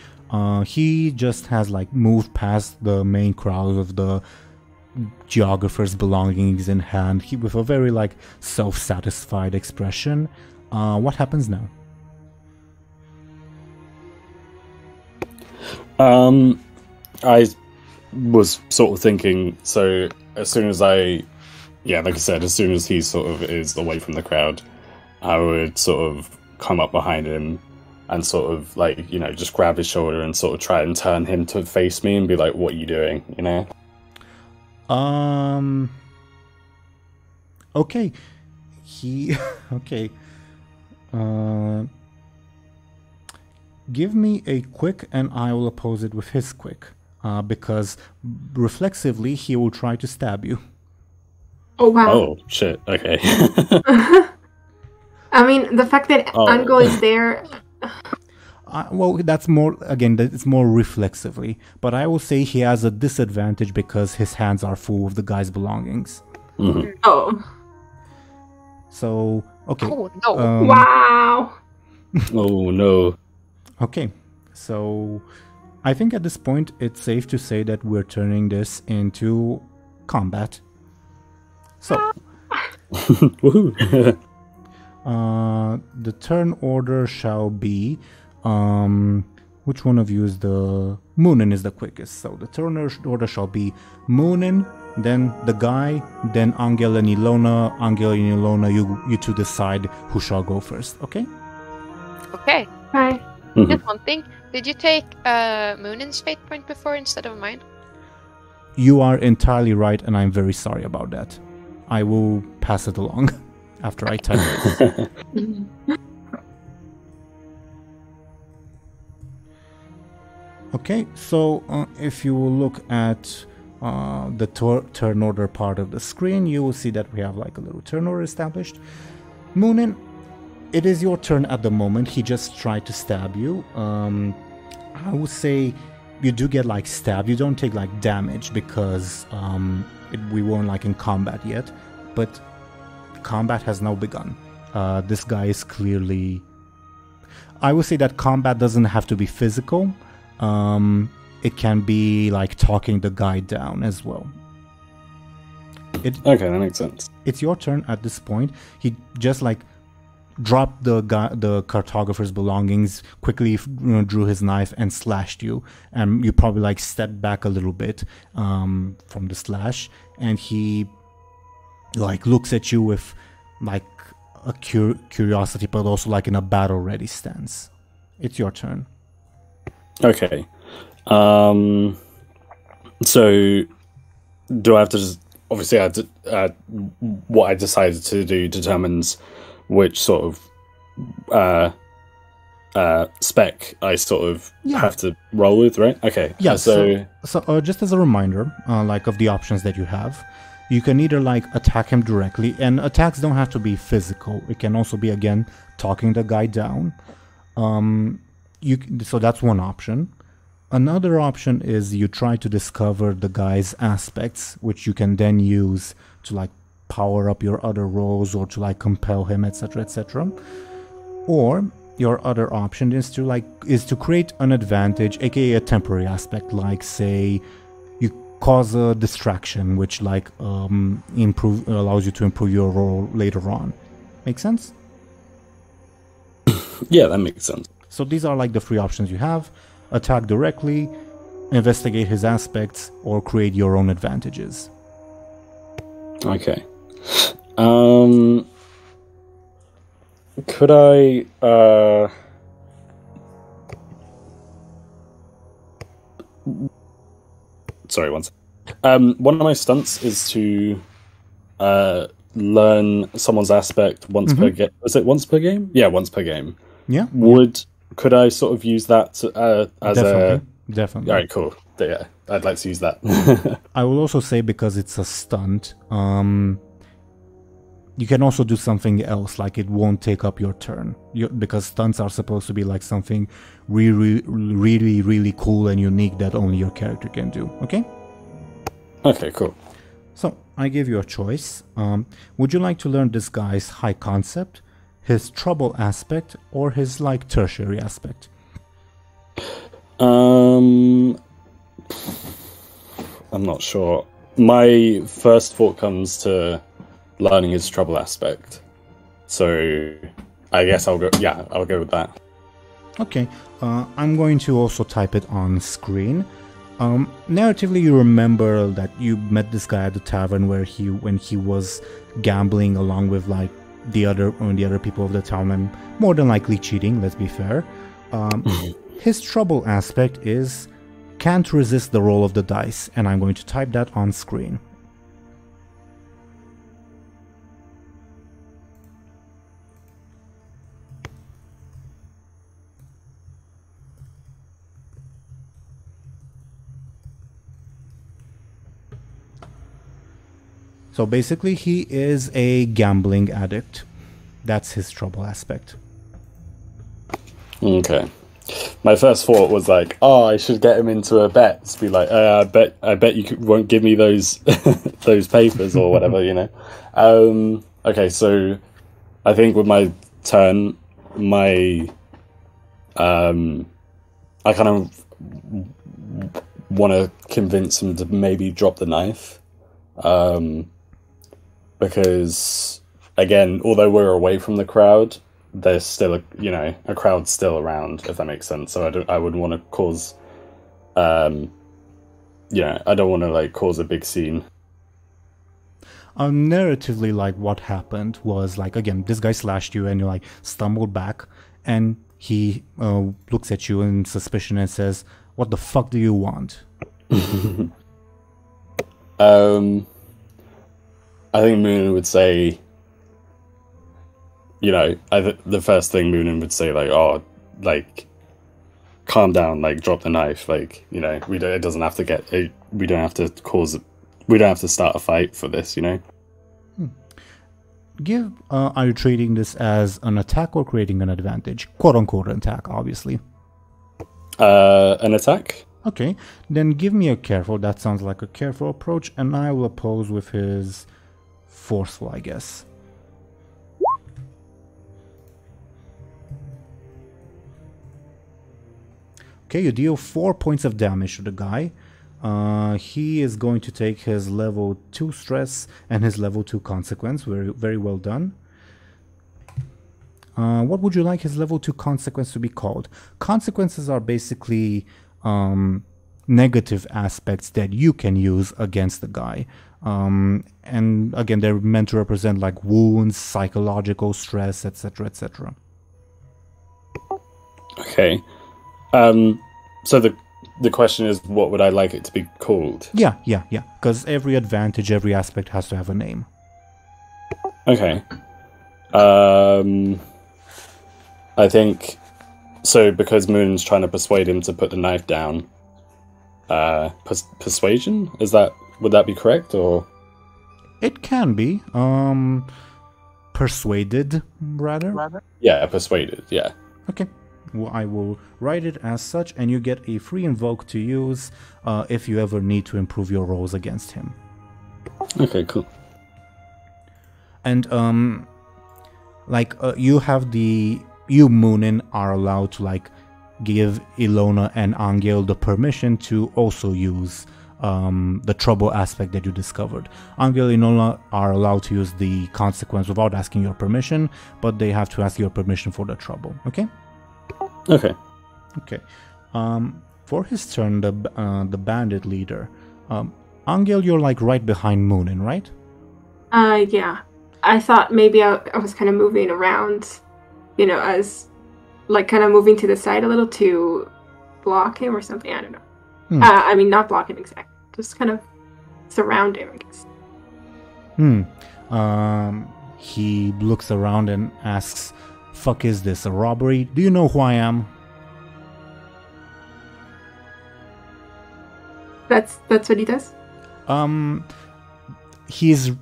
S1: He just has like moved past the main crowd of the geographer's belongings in hand, with a very like self-satisfied expression. What happens now?
S3: I was sort of thinking, so as soon as like I said, as soon as he sort of is away from the crowd, I would sort of come up behind him and sort of like, just grab his shoulder and sort of try and turn him to face me and be like, what are you doing,
S1: Okay. Okay. Give me a quick and I will oppose it with his quick. Because reflexively he will try to stab you.
S4: Oh, wow.
S3: Oh, shit. Okay.
S4: I mean, the fact that Anghel is there...
S1: Well, that's more, again, it's more reflexively. But I will say he has a disadvantage because his hands are full of the guy's belongings.
S3: Mm-hmm.
S4: Oh.
S1: So, okay.
S2: Oh, no.
S4: Wow.
S3: Oh, no.
S1: Okay, so I think at this point it's safe to say that we're turning this into combat. So,
S3: Woohoo.
S1: The turn order shall be, which one of you is the... Muninn is the quickest, so the turn order shall be Muninn, then the guy, then Anghel and Illona. Anghel and Illona, you two decide who shall go first, okay?
S2: Okay.
S4: Hi.
S2: Just one thing. Did you take Muninn's fate point before instead of mine?
S1: You are entirely right, and I'm very sorry about that. I will pass it along after I type it. Okay, so if you will look at the turn order part of the screen, you will see that we have like a little turn order established. Muninn, it is your turn at the moment. He just tried to stab you. I would say you do get like stabbed. You don't take like damage because we weren't like in combat yet. But combat has now begun. This guy is clearly... I would say that combat doesn't have to be physical. It can be like talking the guy down as well.
S3: Okay, that makes sense.
S1: It's your turn at this point. He just like dropped the cartographer's belongings, quickly drew his knife and slashed you, and you probably like stepped back a little bit from the slash, and he like looks at you with like a curiosity, but also like in a battle ready stance. It's your turn.
S3: Okay. So do I have to just... Obviously, what I decided to do determines which sort of spec I sort of have to roll with, right? Okay.
S1: Yeah. So just as a reminder, like of the options that you have, you can either like attack him directly, and attacks don't have to be physical. It can also be, again, talking the guy down. So that's one option. Another option is you try to discover the guy's aspects, which you can then use to like power up your other rolls or to like compel him, etc., etc. Or your other option is to create an advantage, aka a temporary aspect, like say you cause a distraction, which like allows you to improve your roll later on. Make sense?
S3: Yeah, that makes sense.
S1: So these are like the three options you have: attack directly, investigate his aspects, or create your own advantages.
S3: Okay. Could I sorry, one second. One of my stunts is to learn someone's aspect once per game. Was it once per game? Yeah, once per game.
S1: Yeah.
S3: Could I sort of use that as
S1: Definitely.
S3: All right, cool. Yeah, I'd like to use that.
S1: I will also say, because it's a stunt, you can also do something else, like it won't take up your turn. Because stunts are supposed to be like something really, really, really cool and unique that only your character can do, okay?
S3: Okay, cool.
S1: So, I give you a choice. Would you like to learn this guy's high concept, his trouble aspect, or his, like, tertiary aspect?
S3: I'm not sure. My first thought comes to learning his trouble aspect. So I guess I'll go with that.
S1: Okay, I'm going to also type it on screen. Narratively, you remember that you met this guy at the tavern when he was gambling along with like the other people of the town, and more than likely cheating, let's be fair. His trouble aspect is can't resist the roll of the dice, and I'm going to type that on screen. So basically, he is a gambling addict. That's his trouble aspect.
S3: Okay. My first thought was like, oh, I should get him into a bet. Just be like, I bet you won't give me those those papers or whatever, you know. Okay, so I think with my turn, I kind of want to convince him to maybe drop the knife. Because, again, although we're away from the crowd, there's still a crowd still around, if that makes sense. So I wouldn't want to cause, I don't want to like cause a big scene.
S1: Narratively, like what happened was like, again, this guy slashed you and you like stumbled back, and he looks at you in suspicion and says, "What the fuck do you want?"
S3: I think Muninn would say, the first thing Muninn would say, like, oh, like, calm down, like, drop the knife, like, it doesn't have to we don't have to start a fight for this,
S1: Are you treating this as an attack or creating an advantage? Quote unquote attack, obviously.
S3: An attack?
S1: Okay, then give me a careful. That sounds like a careful approach, and I will oppose with his forceful, I guess. Okay, you deal 4 points of damage to the guy. He is going to take his level 2 stress and his level 2 consequence. Very, very well done. What would you like his level 2 consequence to be called? Consequences are basically negative aspects that you can use against the guy. And again, they're meant to represent like wounds, psychological stress, etc., etc.
S3: Okay. So the question is, what would I like it to be called?
S1: Yeah. Because every advantage, every aspect has to have a name.
S3: Okay. I think so, because Muninn's trying to persuade him to put the knife down. Persuasion? Would that be correct, or?
S1: It can be. Persuaded, rather?
S3: Yeah, persuaded, yeah.
S1: Okay. Well, I will write it as such, and you get a free invoke to use if you ever need to improve your rolls against him.
S3: Okay, cool.
S1: And, you, Muninn, are allowed to, like, give Illona and Anghel the permission to also use the trouble aspect that you discovered. Anghel and Illona are allowed to use the consequence without asking your permission, but they have to ask your permission for the trouble, okay?
S3: Okay.
S1: For his turn, the bandit leader. Anghel, you're like right behind Muninn, right?
S4: Yeah. I thought maybe I was kind of moving around, as like kind of moving to the side a little to block him or something. I don't know. I mean, not block him exactly, just kind of surround him, I guess.
S1: He looks around and asks, "Fuck is this, a robbery? Do you know who I am?"
S4: That's what he does?
S1: He's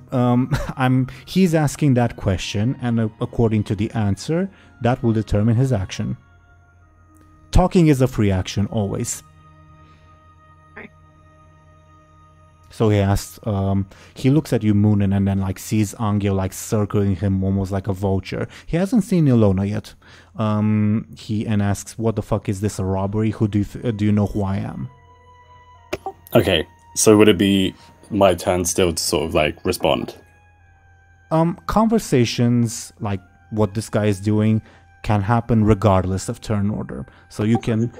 S1: asking that question, and according to the answer, that will determine his action. Talking is a free action, always.
S4: Right.
S1: So he asks, he looks at you, Muninn, and then like sees Anghel like circling him almost like a vulture. He hasn't seen Illona yet. He asks, "What the fuck is this, a robbery? Who do you know who I am?"
S3: Okay, so would it be my turn still to sort of like respond?
S1: Conversations like what this guy is doing can happen regardless of turn order. So you can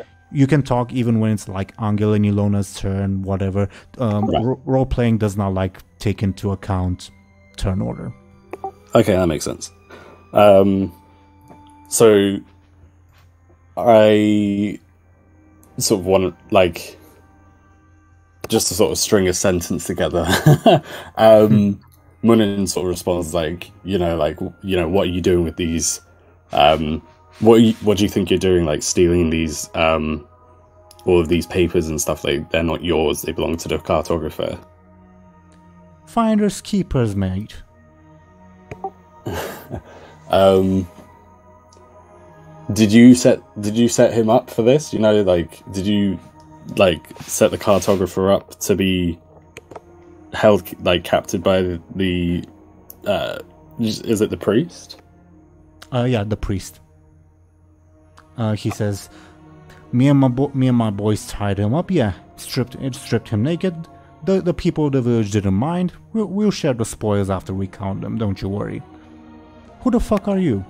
S1: talk even when it's like Anghel and Illona's turn, whatever.
S3: Right.
S1: Role playing does not like take into account turn order.
S3: Okay, that makes sense. So I sort of want like just to sort of string a sentence together. Muninn sort of responds like, what are you doing with these? What do you think you're doing? Like stealing these, all of these papers and stuff. They're not yours. They belong to the Cartographer.
S1: Finders keepers, mate.
S3: Did you set him up for this? Did you set the Cartographer up to be held captured by the is it the priest?
S1: Yeah, the priest. He says, me and my boys tied him up. Yeah, stripped him naked. The people of the village didn't mind. We'll share the spoils after we count them. Don't you worry. Who the fuck are you?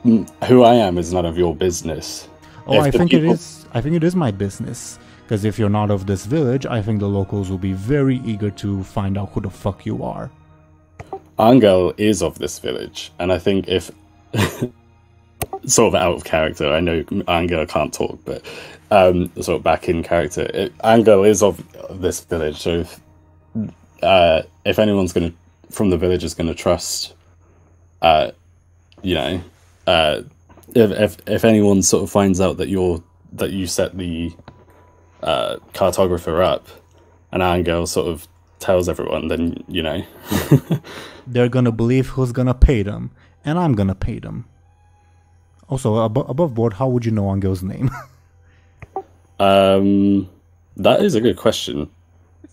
S3: Who I am is none of your business.
S1: Oh, I think it is my business. Because if you're not of this village, I think the locals will be very eager to find out who the fuck you are.
S3: Anghel is of this village, and I think if sort of out of character, I know Anghel can't talk, but sort of back in character, Anghel is of this village. So if anyone's from the village is gonna trust, if anyone sort of finds out that you set the Cartographer up, and Anghel sort of tells everyone, then
S1: they're gonna believe who's gonna pay them, and I'm gonna pay them. Also, above board, how would you know Anghel's name?
S3: That is a good question.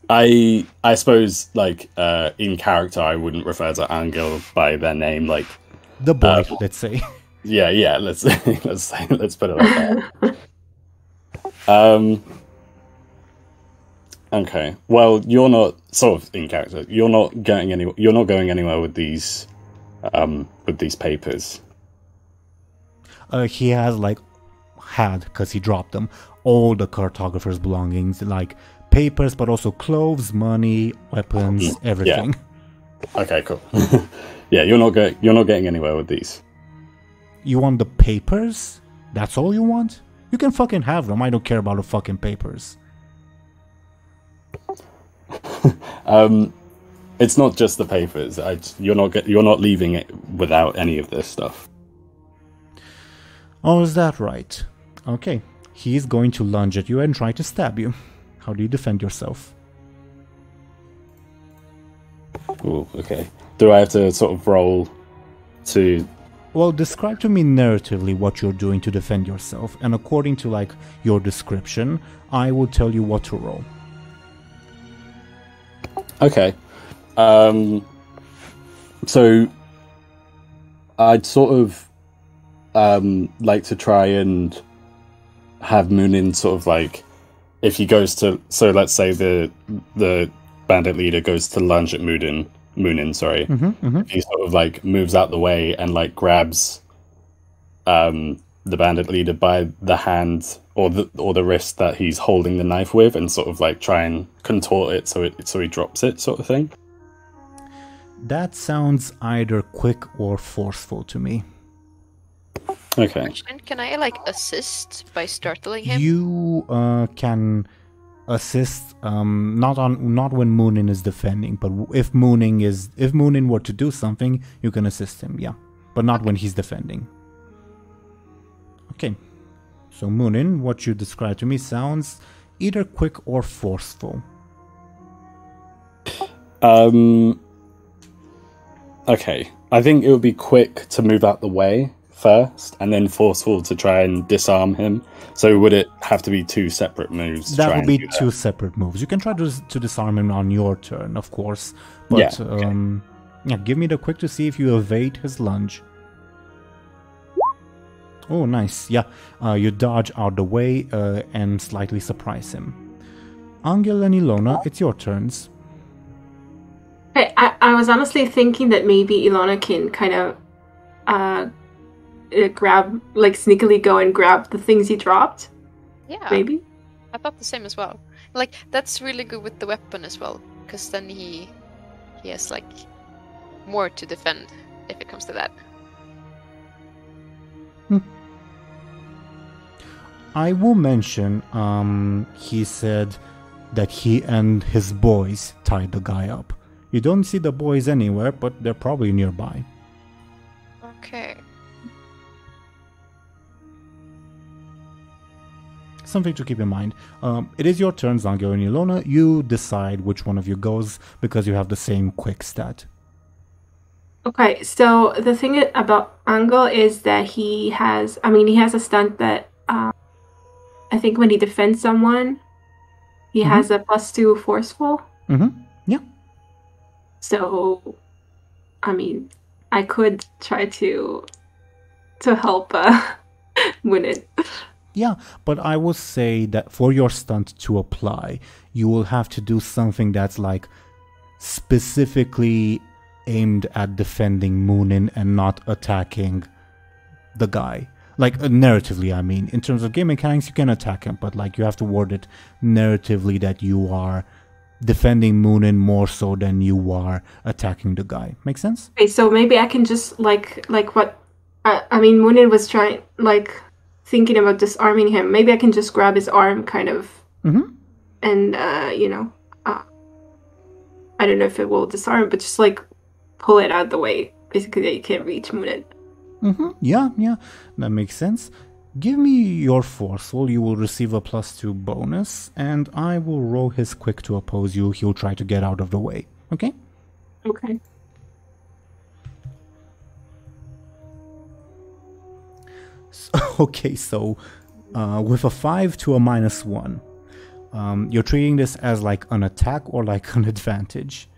S3: I suppose in character I wouldn't refer to Anghel by their name, like
S1: the boy, let's say.
S3: Yeah, let's put it like that. Okay. Well, you're not sort of in character. You're not going anywhere with these papers.
S1: He has had, because he dropped them, all the Cartographer's belongings, like papers, but also clothes, money, weapons, everything.
S3: Yeah. Okay, cool. Yeah, you're not getting anywhere with these.
S1: You want the papers? That's all you want? You can fucking have them. I don't care about the fucking papers.
S3: It's not just the papers. You're not leaving it without any of this stuff.
S1: Oh, is that right? Okay. He's going to lunge at you and try to stab you. How do you defend yourself?
S3: Ooh, okay. Do I have to sort of roll to...
S1: Well, describe to me narratively what you're doing to defend yourself, and according to your description, I will tell you what to roll.
S3: Okay. So I'd sort of like to try and have Muninn sort of if he goes to, so let's say the bandit leader goes to lunge at Muninn, sorry. He sort of moves out the way and grabs the bandit leader by the hand or the wrist that he's holding the knife with, and sort of try and contort it so he drops it, sort of thing.
S1: That sounds either quick or forceful to me.
S3: Okay.
S2: And can I like assist by startling him?
S1: You can assist not when Muninn is defending, but if Muninn were to do something, you can assist him, yeah, but not when he's defending. Okay, so Muninn, what you described to me sounds either quick or forceful.
S3: Okay, I think it would be quick to move out the way first, and then forceful to try and disarm him. So would it have to be two separate moves?
S1: That would be two separate moves. You can try to disarm him on your turn, of course. But yeah, give me the quick to see if you evade his lunge. Oh, nice. Yeah, you dodge out the way and slightly surprise him. Anghel and Illona, it's your turns.
S4: Hey, I was honestly thinking that maybe Illona can kind of grab, like sneakily go and grab the things he dropped.
S2: Yeah.
S4: Maybe.
S2: I thought the same as well. Like, that's really good with the weapon as well, because then he has like more to defend if it comes to that.
S1: I will mention, he said that he and his boys tied the guy up. You don't see the boys anywhere, but they're probably nearby.
S2: Okay.
S1: Something to keep in mind. It is your turn, Anghel and Illona. You decide which one of you goes because you have the same quick stat.
S4: Okay, so the thing about Anghel is that he has a stunt that I think when he defends someone, he has a +2 forceful.
S1: Yeah.
S4: So, I mean, I could try to help Muninn.
S1: Yeah, but I will say that for your stunt to apply, you will have to do something that's like specifically aimed at defending Muninn and not attacking the guy. Like narratively, I mean. In terms of game mechanics, you can attack him, but like you have to word it narratively that you are defending Muninn more so than you are attacking the guy. Make sense?
S4: Okay, so maybe I can just like what I mean, Muninn was trying, like thinking about disarming him. Maybe I can just grab his arm, kind of, and I don't know if it will disarm, but just like pull it out of the way, basically that you can't reach Muninn.
S1: Yeah, that makes sense. Give me your forceful. You will receive a +2 bonus, and I will roll his quick to oppose you. He'll try to get out of the way. Okay?
S4: Okay.
S1: So with a 5 to a -1, you're treating this as like an attack or like an advantage?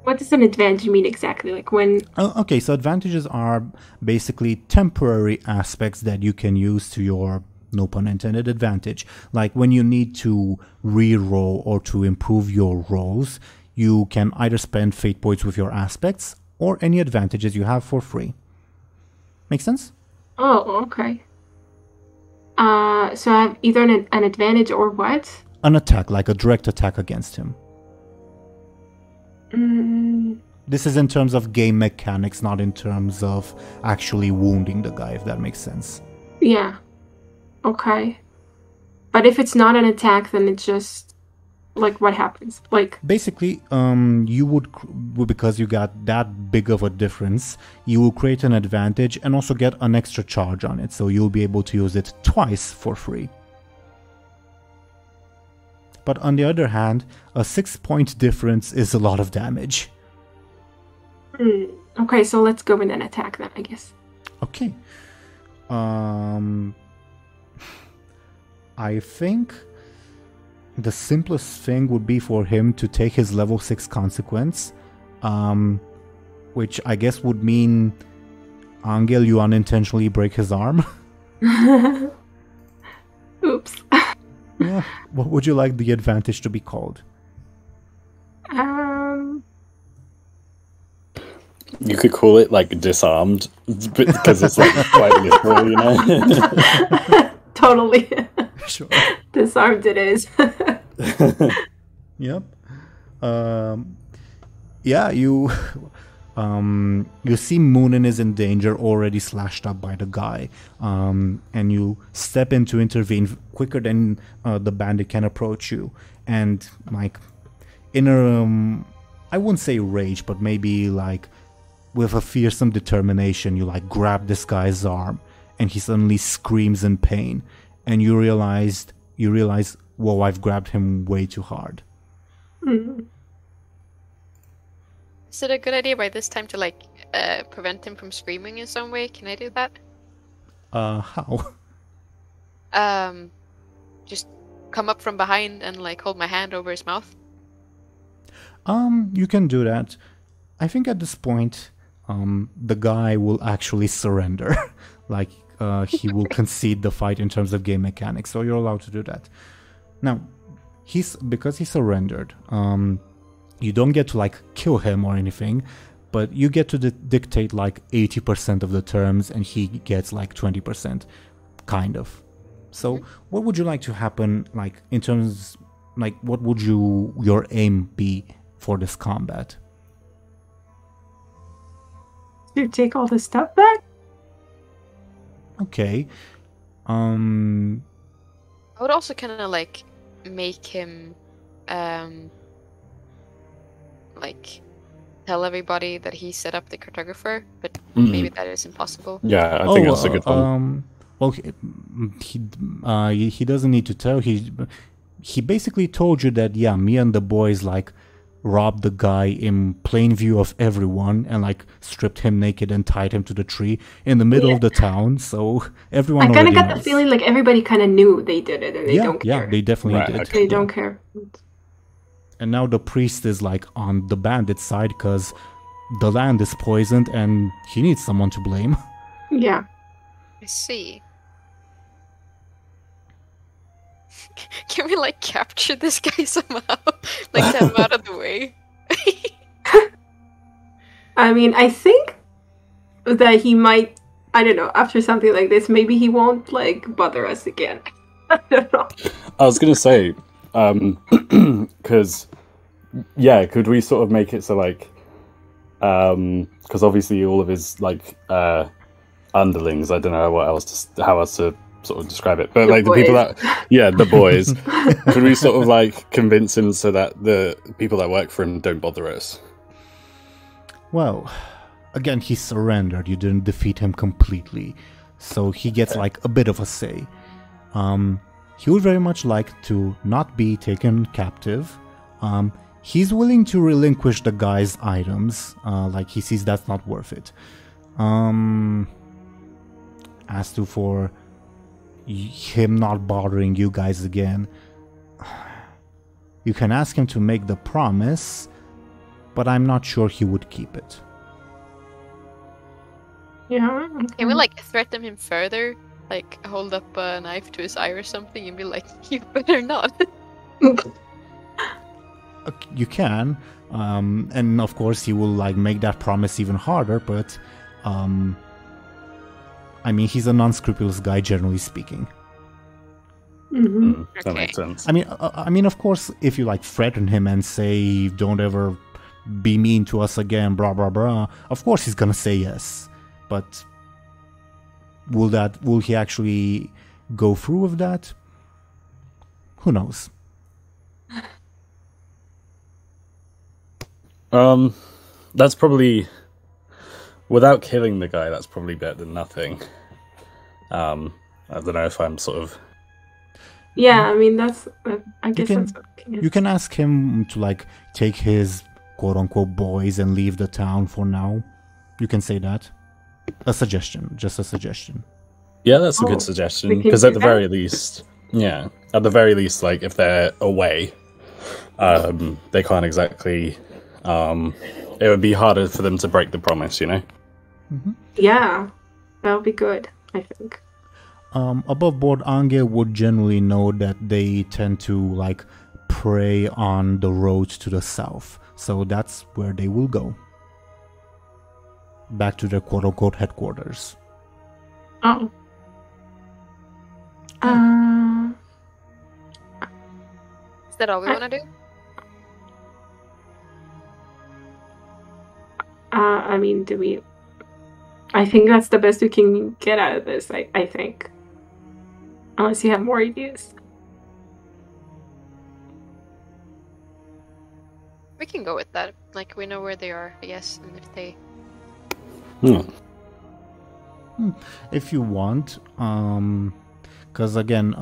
S4: What does an advantage mean exactly? Like when...
S1: Okay, so advantages are basically temporary aspects that you can use to your, no pun intended, advantage. Like when you need to re-roll or to improve your rolls, you can either spend fate points with your aspects or any advantages you have for free. Make sense?
S4: Oh, okay. So I have either an advantage or what?
S1: An attack, like a direct attack against him. This is in terms of game mechanics, not in terms of actually wounding the guy, if that makes sense.
S4: Yeah. Okay. But if it's not an attack, then it's just, like, what happens? Like...
S1: Basically, you would, because you got that big of a difference, you will create an advantage and also get an extra charge on it, so you'll be able to use it twice for free. But on the other hand, a 6-point difference is a lot of damage.
S4: Okay, so let's go with an attack then, I guess.
S1: Okay. I think the simplest thing would be for him to take his level 6 consequence, which I guess would mean, Anghel, you unintentionally break his arm.
S4: Oops.
S1: Yeah. What would you like the advantage to be called?
S3: You could call it like disarmed, because it's like quite literal, you know?
S4: Totally.
S1: Sure.
S4: Disarmed it is.
S1: Yep. Yeah, you You see Muninn is in danger, already slashed up by the guy, and you step in to intervene quicker than the bandit can approach you. And like in a, I wouldn't say rage, but maybe like with a fearsome determination, you like grab this guy's arm, and he suddenly screams in pain, and you realize, whoa, I've grabbed him way too hard.
S4: Mm.
S2: Is it a good idea by this time to like prevent him from screaming in some way? Can I do that?
S1: How?
S2: Just come up from behind and like hold my hand over his mouth.
S1: You can do that. I think at this point, the guy will actually surrender. Like, he will concede the fight in terms of game mechanics, so you're allowed to do that. Now, because he surrendered, you don't get to like kill him or anything, but you get to dictate like 80% of the terms, and he gets like 20%, kind of. So, what would you like to happen, like in terms, like what would your aim be for this combat?
S4: To take all the stuff back?
S1: Okay.
S2: I would also kind of like make him like tell everybody that he set up the cartographer, but maybe that is impossible.
S3: Yeah, I think that's a good one.
S1: Well, he doesn't need to tell. He basically told you that, yeah, me and the boys like robbed the guy in plain view of everyone and like stripped him naked and tied him to the tree in the middle of the town. So everyone.
S4: I kind of got
S1: knows.
S4: the feeling like everybody kind of knew they did it and they don't care.
S1: Yeah, they definitely did.
S4: Okay. They don't care.
S1: And now the priest is like on the bandit side because the land is poisoned and he needs someone to blame.
S4: Yeah.
S2: I see. Can we like capture this guy somehow? Like get him out of the way?
S4: I mean, I think that he might, I don't know, after something like this, maybe he won't like bother us again. I don't know.
S3: I was gonna say, because yeah, could we sort of make it so like, because obviously all of his like underlings, I don't know how else to sort of describe it, but like the people that, the boys, could we sort of like convince him so that the people that work for him don't bother us?
S1: Well, again, he surrendered. You didn't defeat him completely, so he gets like a bit of a say. He would very much like to not be taken captive. He's willing to relinquish the guy's items, like he sees that's not worth it. As to for him not bothering you guys again, you can ask him to make the promise, but I'm not sure he would keep it.
S4: Yeah.
S2: Can we like threaten him further? Like hold up a knife to his eye or something and be like, you better not.
S1: You can, and of course he will like make that promise even harder, but I mean, he's a non-scrupulous guy, generally speaking.
S3: That makes sense.
S1: I mean, of course, if you like threaten him and say, "Don't ever be mean to us again," blah blah blah, of course he's gonna say yes. But will he actually go through with that? Who knows?
S3: That's probably, without killing the guy, that's probably better than nothing. I don't know if I'm sort of...
S4: Yeah, I mean, that's... I guess that's...
S1: You can ask him to, like, take his quote-unquote boys and leave the town for now. You can say that. A suggestion. Just a suggestion.
S3: Yeah, that's a good suggestion. Because at the very least... Yeah. At the very least, like, if they're away, they can't exactly... it would be harder for them to break the promise, you know?
S1: Mm-hmm.
S4: Yeah, that would be good, I think.
S1: Above board, Anghel would generally know that they tend to, like, prey on the roads to the south. So that's where they will go. Back to their quote-unquote headquarters.
S4: Oh.
S2: Is that all we want to do?
S4: I mean, I think that's the best we can get out of this, I think. Unless you have more ideas.
S2: We can go with that. Like, we know where they are, I guess, and if they...
S1: If you want, because again,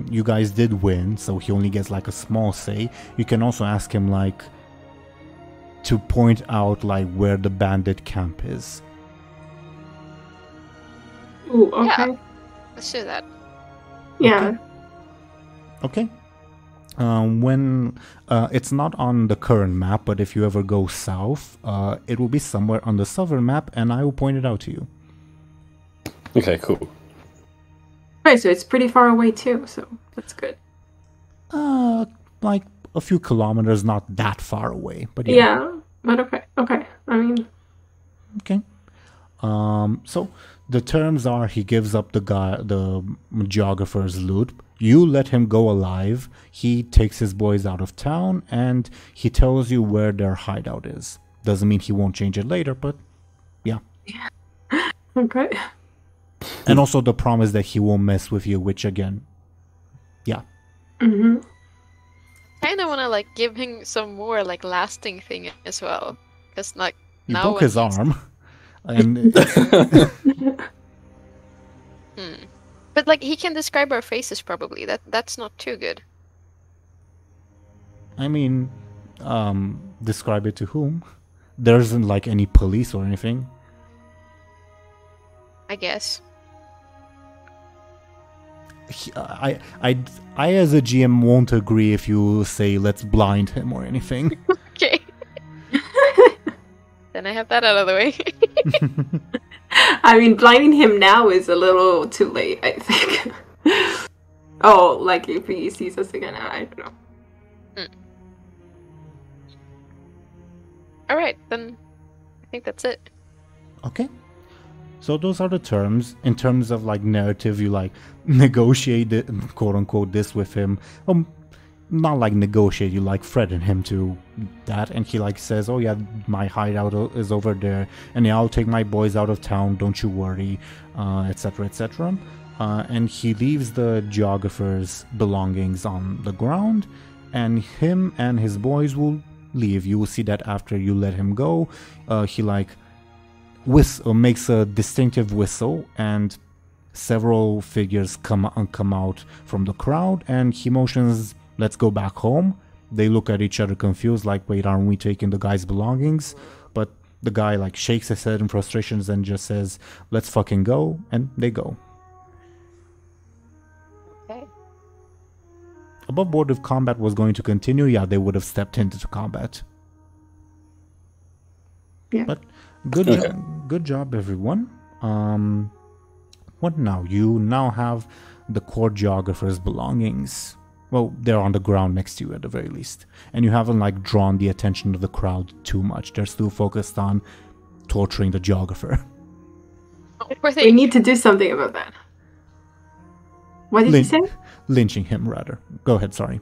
S1: you guys did win, so he only gets like a small say. You can also ask him like to point out like where the bandit camp is.
S4: Ooh, okay.
S2: Yeah. Let's do that.
S4: Yeah.
S1: Okay. When it's not on the current map, but if you ever go south, it will be somewhere on the southern map, and I will point it out to you.
S3: Okay, cool.
S4: Right, so it's pretty far away too, so that's good.
S1: Like a few kilometers, not that far away, but yeah.
S4: Yeah, but okay. I mean,
S1: okay. So the terms are he gives up the geographer's loot. You let him go alive. He takes his boys out of town, and he tells you where their hideout is. Doesn't mean he won't change it later, but yeah.
S4: Okay.
S1: And also the promise that he won't mess with you, which again, yeah.
S4: Mm-hmm.
S2: Kind of want to like give him some more like lasting thing as well, because like
S1: You
S2: now
S1: broke his arm, and
S2: But like he can describe our faces probably. That's not too good.
S1: I mean, describe it to whom? There isn't like any police or anything.
S2: I guess.
S1: I as a GM won't agree if you say let's blind him or anything.
S2: Okay. Then I have that out of the way.
S4: I mean, blinding him now is a little too late, I think. Oh, like if he sees us again, I don't know.
S2: Alright, then I think that's it.
S1: Okay. So those are the terms. In terms of like narrative, you like negotiate it, quote unquote this with him. Not like negotiate, you like threaten him to that, and he like says, oh yeah, my hideout is over there, and yeah, I'll take my boys out of town, don't you worry, etc, etc. And he leaves the geographer's belongings on the ground, and him and his boys will leave. You will see that after you let him go, he like makes a distinctive whistle, and several figures come out from the crowd, and he motions, let's go back home. They look at each other confused, like, wait, aren't we taking the guy's belongings? But the guy like shakes his head in frustrations and just says, let's fucking go, and they go.
S2: Okay.
S1: Above board, if combat was going to continue, yeah, they would have stepped into combat.
S4: Yeah.
S1: But good job, everyone. What now? You now have the court geographer's belongings. Well, they're on the ground next to you at the very least. And you haven't like drawn the attention of the crowd too much. They're still focused on torturing the geographer.
S2: Oh, poor thing.
S4: We need to do something about that. What did you say?
S1: Lynching him, rather. Go ahead, sorry.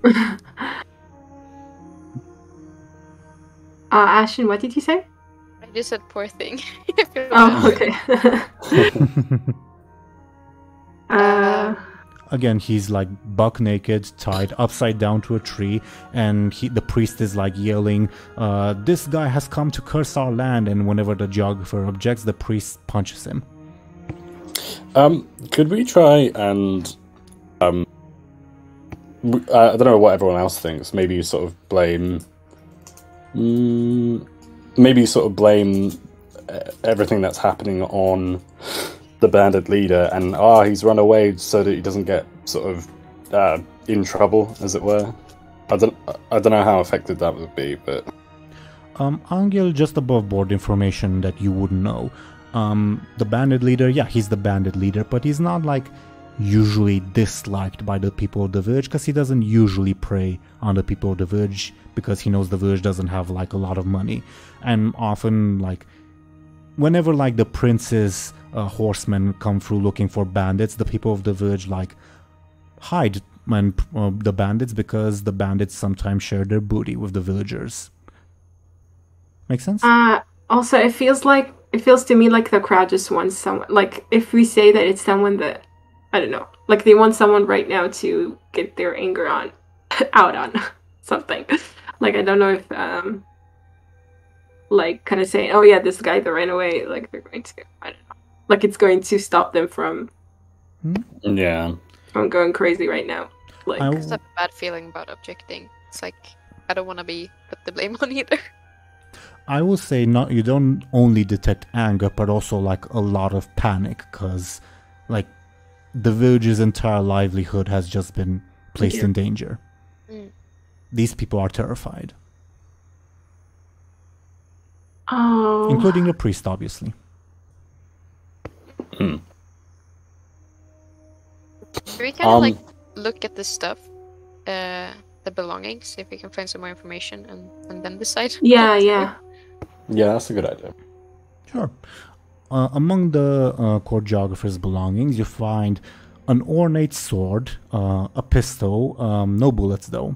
S4: Ashen, what did you say?
S2: I just said poor thing.
S4: Oh, okay.
S1: Again, he's like buck naked, tied upside down to a tree, and the priest is like yelling, this guy has come to curse our land, and whenever the geographer objects, the priest punches him.
S3: Could we try and I don't know what everyone else thinks, maybe sort of blame everything that's happening on the bandit leader, and he's run away so that he doesn't get sort of in trouble, as it were. I don't know how effective that would be, but
S1: Anghel, just above board information that you wouldn't know. The bandit leader, yeah, he's the bandit leader, but he's not like usually disliked by the people of the village, because he doesn't usually prey on the people of the village, because he knows the village doesn't have like a lot of money, and often like whenever like the prince's horsemen come through looking for bandits, the people of the village like hide when the bandits, because the bandits sometimes share their booty with the villagers. Make sense?
S4: Also, it feels to me like the crowd just wants someone. Like if we say that it's someone that I don't know, like they want someone right now to get their anger out on something. Like I don't know if like kind of saying, oh yeah, this guy that ran away, like they're going to, I don't know, like it's going to stop them from from going crazy right now. Like
S2: I just have a bad feeling about objecting. It's like I don't want to be put the blame on either.
S1: I will say not. You don't only detect anger, but also like a lot of panic, because like the village's entire livelihood has just been placed in danger. These people are terrified.
S4: Oh.
S1: Including the priest, obviously.
S2: Should we kind of like look at the stuff, the belongings, if we can find some more information, and then decide?
S4: Yeah.
S3: Yeah, that's a good idea.
S1: Sure. Among the Cartographer's belongings, you find an ornate sword, a pistol, no bullets though.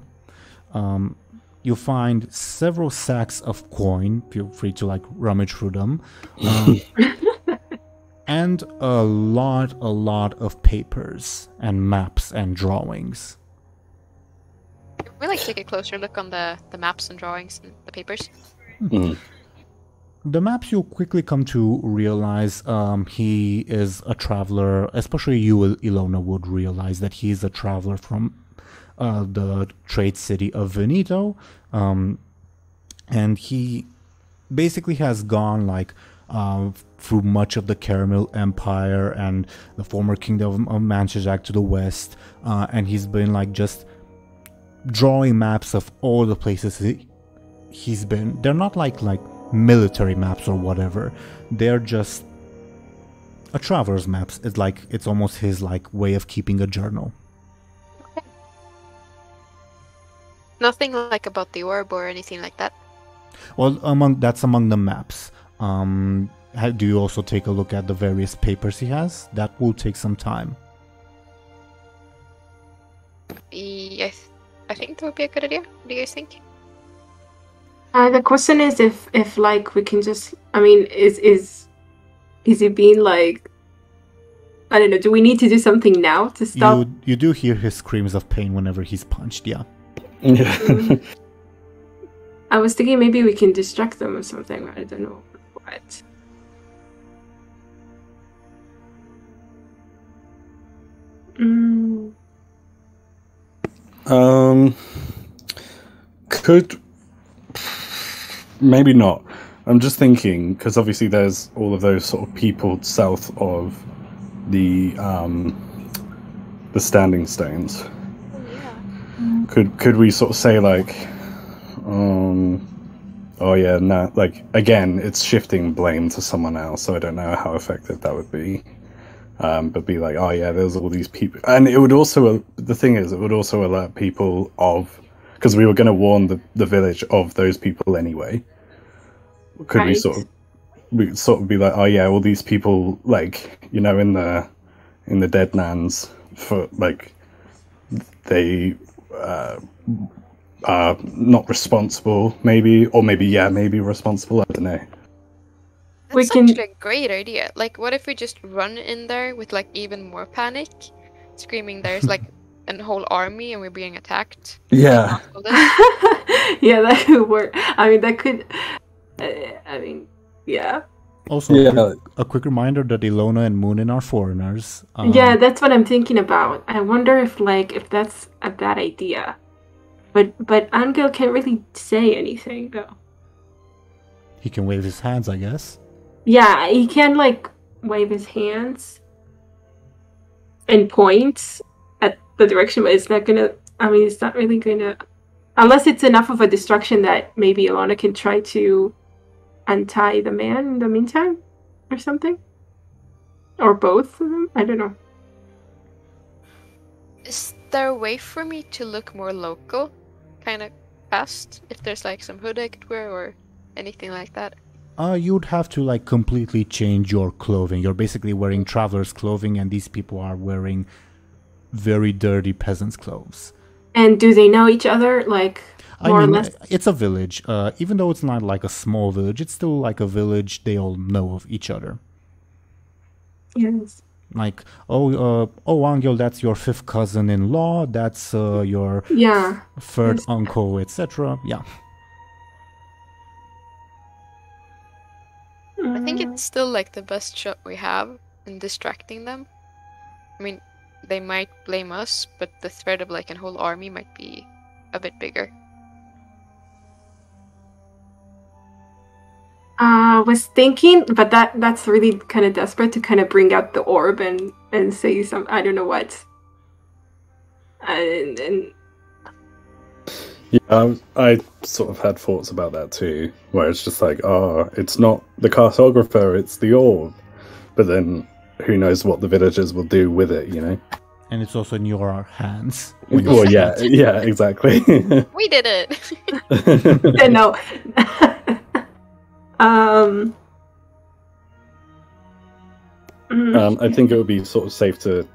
S1: You find several sacks of coin, feel free to like rummage through them, and a lot of papers and maps and drawings.
S2: Can we like take a closer look on the maps and drawings and the papers?
S1: The maps, you'll quickly come to realize he is a traveler, especially you, Illona, would realize that he is a traveler from the trade city of Veneto, and he basically has gone like through much of the Caramel Empire and the former kingdom of Manchajak to the west, and he's been like just drawing maps of all the places he's been. They're not like military maps or whatever. They're just a traveler's maps. It's almost his like way of keeping a journal.
S2: Okay. Nothing like about the orb or anything like that.
S1: Well, that's among the maps. Do you also take a look at the various papers he has? That will take some time.
S2: Yes, I think that would be a good idea. What do you guys think?
S4: The question is if like we can just, I mean, is he being like, I don't know, do we need to do something now to stop?
S1: You do hear his screams of pain whenever he's punched, yeah.
S4: I was thinking maybe we can distract them or something, I don't know what.
S3: Could maybe not. I'm just thinking because obviously there's all of those sort of people south of the Standing Stones.
S2: Yeah.
S3: Could we sort of say like, oh yeah, no, like again, it's shifting blame to someone else, so I don't know how effective that would be. But be like, oh yeah, there's all these people, and it would also. The thing is, it would also alert people of, because we were going to warn the village of those people anyway. Could
S4: right.
S3: we sort of be like, oh yeah, all these people, like, you know, in the Dead Lands, for like they are not responsible, maybe, or maybe responsible. I don't know.
S2: That's actually a great idea. Like, what if we just run in there with like even more panic, screaming there's like a whole army and we're being attacked?
S3: Yeah.
S4: Yeah, that could work. I mean, that could. I mean, yeah.
S1: Also,
S3: yeah.
S1: A quick reminder that Illona and Muninn are foreigners.
S4: Yeah, that's what I'm thinking about. I wonder if that's a bad idea. But Anghel can't really say anything though.
S1: He can wave his hands, I guess.
S4: Yeah, he can like wave his hands and point at the direction, but it's not gonna. I mean, it's not really gonna, unless it's enough of a distraction that maybe Illona can try to untie the man in the meantime, or something, or both of them. I don't know.
S2: Is there a way for me to look more local, kind of fast, if there's like some hood I could wear or anything like that?
S1: You'd have to like completely change your clothing. You're basically wearing traveler's clothing, and these people are wearing very dirty peasants' clothes.
S4: And do they know each other? Like,
S1: I
S4: More or
S1: mean,
S4: less.
S1: it's a village. Even though it's not like a small village, it's still like a village. They all know of each other.
S4: Yes.
S1: Like, Anghel, that's your fifth cousin-in-law. That's your
S4: Yeah.
S1: third
S4: Yes.
S1: uncle, etc. Yeah.
S2: I think it's still like the best shot we have in distracting them. I mean, they might blame us, but the threat of like a whole army might be a bit bigger.
S4: Was thinking, but that's really kind of desperate to kind of bring out the orb and say some, I don't know what. And
S3: Yeah, I sort of had thoughts about that too, where it's just like, it's not the cartographer, it's the orb. But then who knows what the villagers will do with it, you know?
S1: And it's also in your hands.
S3: Well, yeah, exactly.
S2: We did it!
S4: no.
S3: I think it would be sort of safe to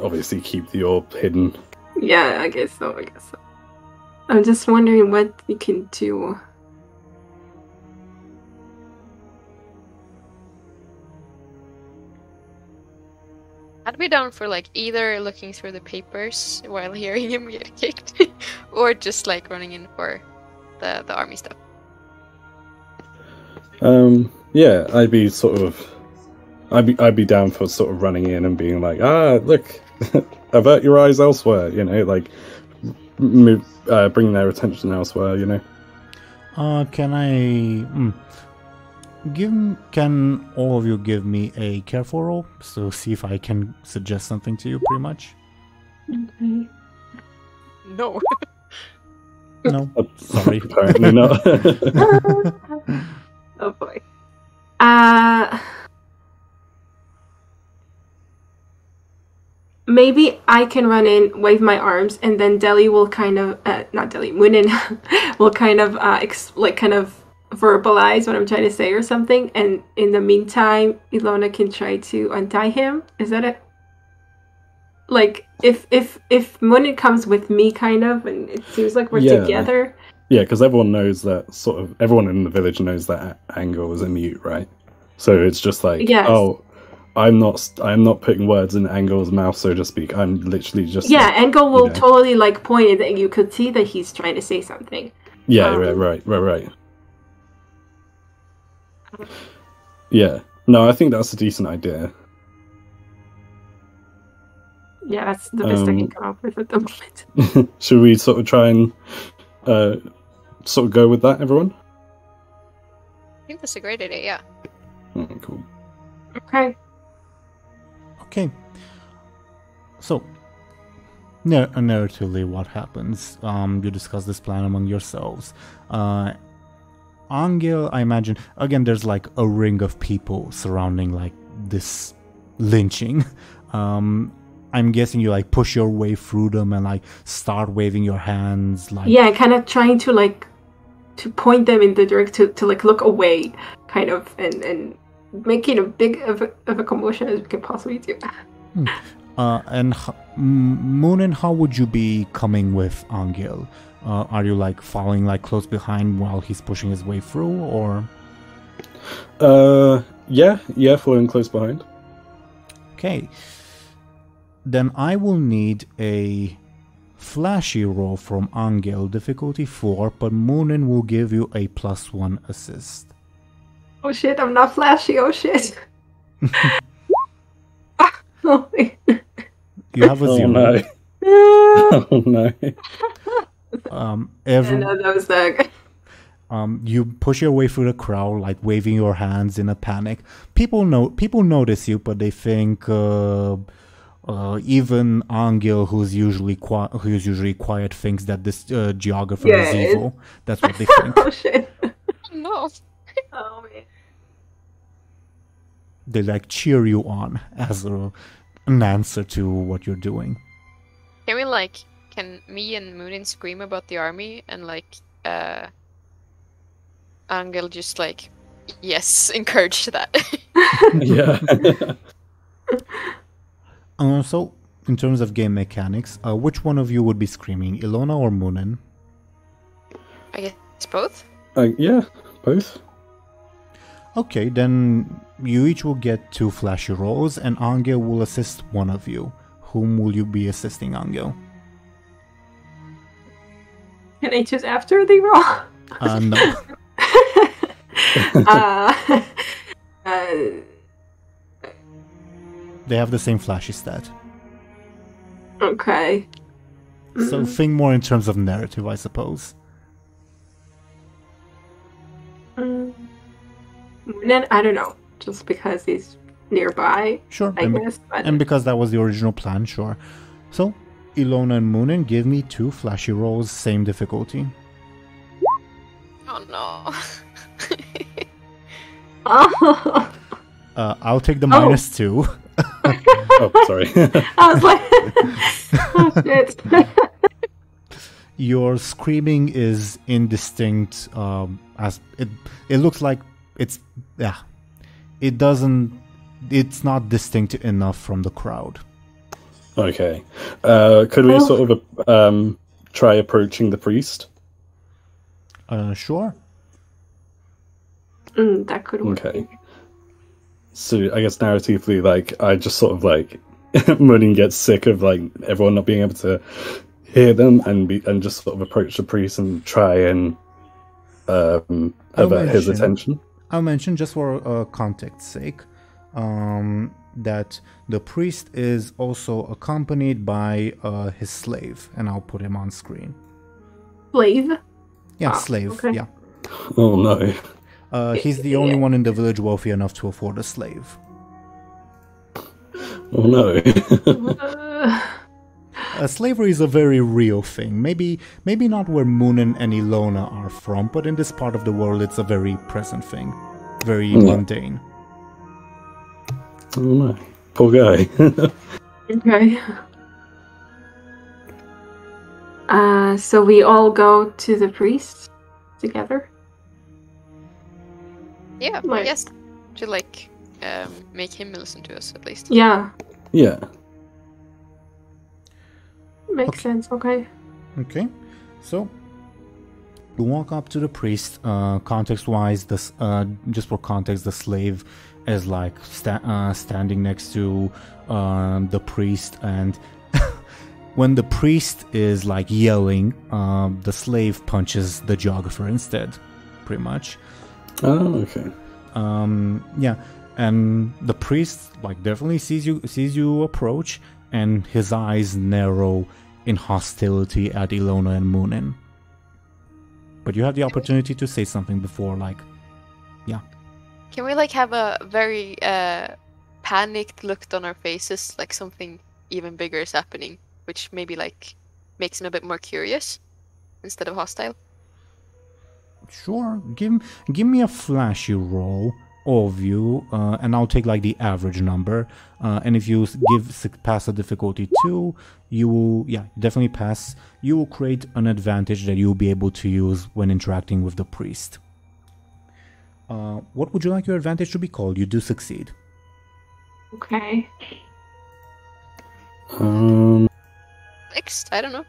S3: obviously keep the orb hidden.
S4: Yeah, I guess so. I'm just wondering what we can do.
S2: I'd be down for like either looking through the papers while hearing him get kicked, or just like running in for the army stuff.
S3: Yeah, I'd be down for sort of running in and being like, look, avert your eyes elsewhere, you know, like bring their attention elsewhere, you know.
S1: Can all of you give me a careful roll? So see if I can suggest something to you, pretty much.
S4: Okay.
S2: No.
S1: No, sorry.
S3: Apparently not.
S4: Oh boy. Maybe I can run in, wave my arms, and then Deli will kind of, not Deli, Muninn will kind of, kind of verbalize what I'm trying to say or something. And in the meantime, Illona can try to untie him. Is that it? Like, if Muninn comes with me, kind of, and it seems like we're together.
S3: Yeah, because everyone knows that everyone in the village knows that Anghel is a mute, right? So it's just like,
S4: yes.
S3: I'm not putting words in Anghel's mouth, so to speak. I'm literally just
S4: Anghel will totally like point it, and you could see that he's trying to say something.
S3: Yeah, right. Yeah, no, I think that's a decent idea.
S4: Yeah, that's the best I can come up with at the moment.
S3: Should we sort of try and sort of go with that, everyone?
S2: I think that's a great idea, yeah.
S3: Oh, cool.
S1: Okay. So, narratively, what happens? You discuss this plan among yourselves. Anghel, I imagine, again, there's like a ring of people surrounding like this lynching. I'm guessing you like push your way through them and like start waving your hands, like
S4: kind of trying to like to point them in the direction to like look away, kind of, and making a big of a commotion as we can possibly do.
S1: And Muninn, how would you be coming with Anghel? Are you like following like close behind while he's pushing his way through, or?
S3: Yeah, following close behind.
S1: Okay. Then I will need a flashy roll from Anghel, difficulty 4, but Muninn will give you a +1 assist.
S4: Oh shit, I'm not flashy, oh shit.
S1: You have a 0.
S3: No. Oh no.
S4: That was that.
S1: You push your way through the crowd, like waving your hands in a panic. People notice you, but they think even Anghel, who's usually quiet, thinks that this geographer is evil. That's what they think.
S4: Oh shit.
S2: No.
S4: Oh man.
S1: They like cheer you on as an answer to what you're doing.
S2: Can me and Muninn scream about the army and like Anghel just like, yes, encourage that.
S3: Yeah.
S1: So, in terms of game mechanics, which one of you would be screaming, Illona or Muninn?
S2: I guess both.
S3: Yeah, both.
S1: Okay, then you each will get 2 flashy rolls, and Anghel will assist one of you. Whom will you be assisting, Anghel?
S4: Can I choose after they roll?
S1: No. They have the same flashy stat.
S4: Okay.
S1: So think more in terms of narrative, I suppose.
S4: Muninn, I don't know. Just because he's nearby.
S1: Sure.
S4: I guess. But...
S1: And because that was the original plan, sure. So, Illona and Muninn, give me 2 flashy rolls, same difficulty.
S2: Oh no.
S1: I'll take the -2.
S3: Oh, sorry.
S4: I was like, oh shit.
S1: Your screaming is indistinct, as it looks like it's not distinct enough from the crowd.
S3: Okay. Could we sort of try approaching the priest?
S1: Sure.
S4: That could work.
S3: Okay. So I guess narratively, like, I just sort of like Muninn gets sick of like everyone not being able to hear them and just sort of approach the priest and try and avert his attention.
S1: I'll mention just for context's sake that the priest is also accompanied by his slave, and I'll put him on screen.
S4: Slave?
S1: Yeah, slave.
S4: Okay.
S1: Yeah.
S3: Oh no.
S1: He's the only one in the village wealthy enough to afford a slave.
S3: Oh no.
S1: Slavery is a very real thing. Maybe not where Muninn and Illona are from, but in this part of the world it's a very present thing. Very mundane.
S3: Oh no. Poor guy.
S4: Okay. So we all go to the priest together?
S2: Yeah,
S4: Like-
S2: yes. To like make him listen to us at least.
S4: Yeah.
S3: Yeah.
S4: Makes sense, okay.
S1: Okay, so you walk up to the priest. Context-wise, this just for context, the slave is like standing next to the priest, and when the priest is like yelling, the slave punches the geographer instead, pretty much.
S3: Oh, okay.
S1: Yeah, and the priest like definitely sees you approach, and his eyes narrow in hostility at Illona and Muninn. But you have the opportunity to say something before, like, yeah.
S2: Can we like have a very panicked look on our faces, like something even bigger is happening, which maybe like makes him a bit more curious instead of hostile?
S1: Sure, give me a flashy roll, all of you, and I'll take like the average number. And if you pass a difficulty 2, you will, definitely pass. You will create an advantage that you'll be able to use when interacting with the priest. What would you like your advantage to be called? You do succeed.
S4: Okay.
S2: Perplexed? I don't know.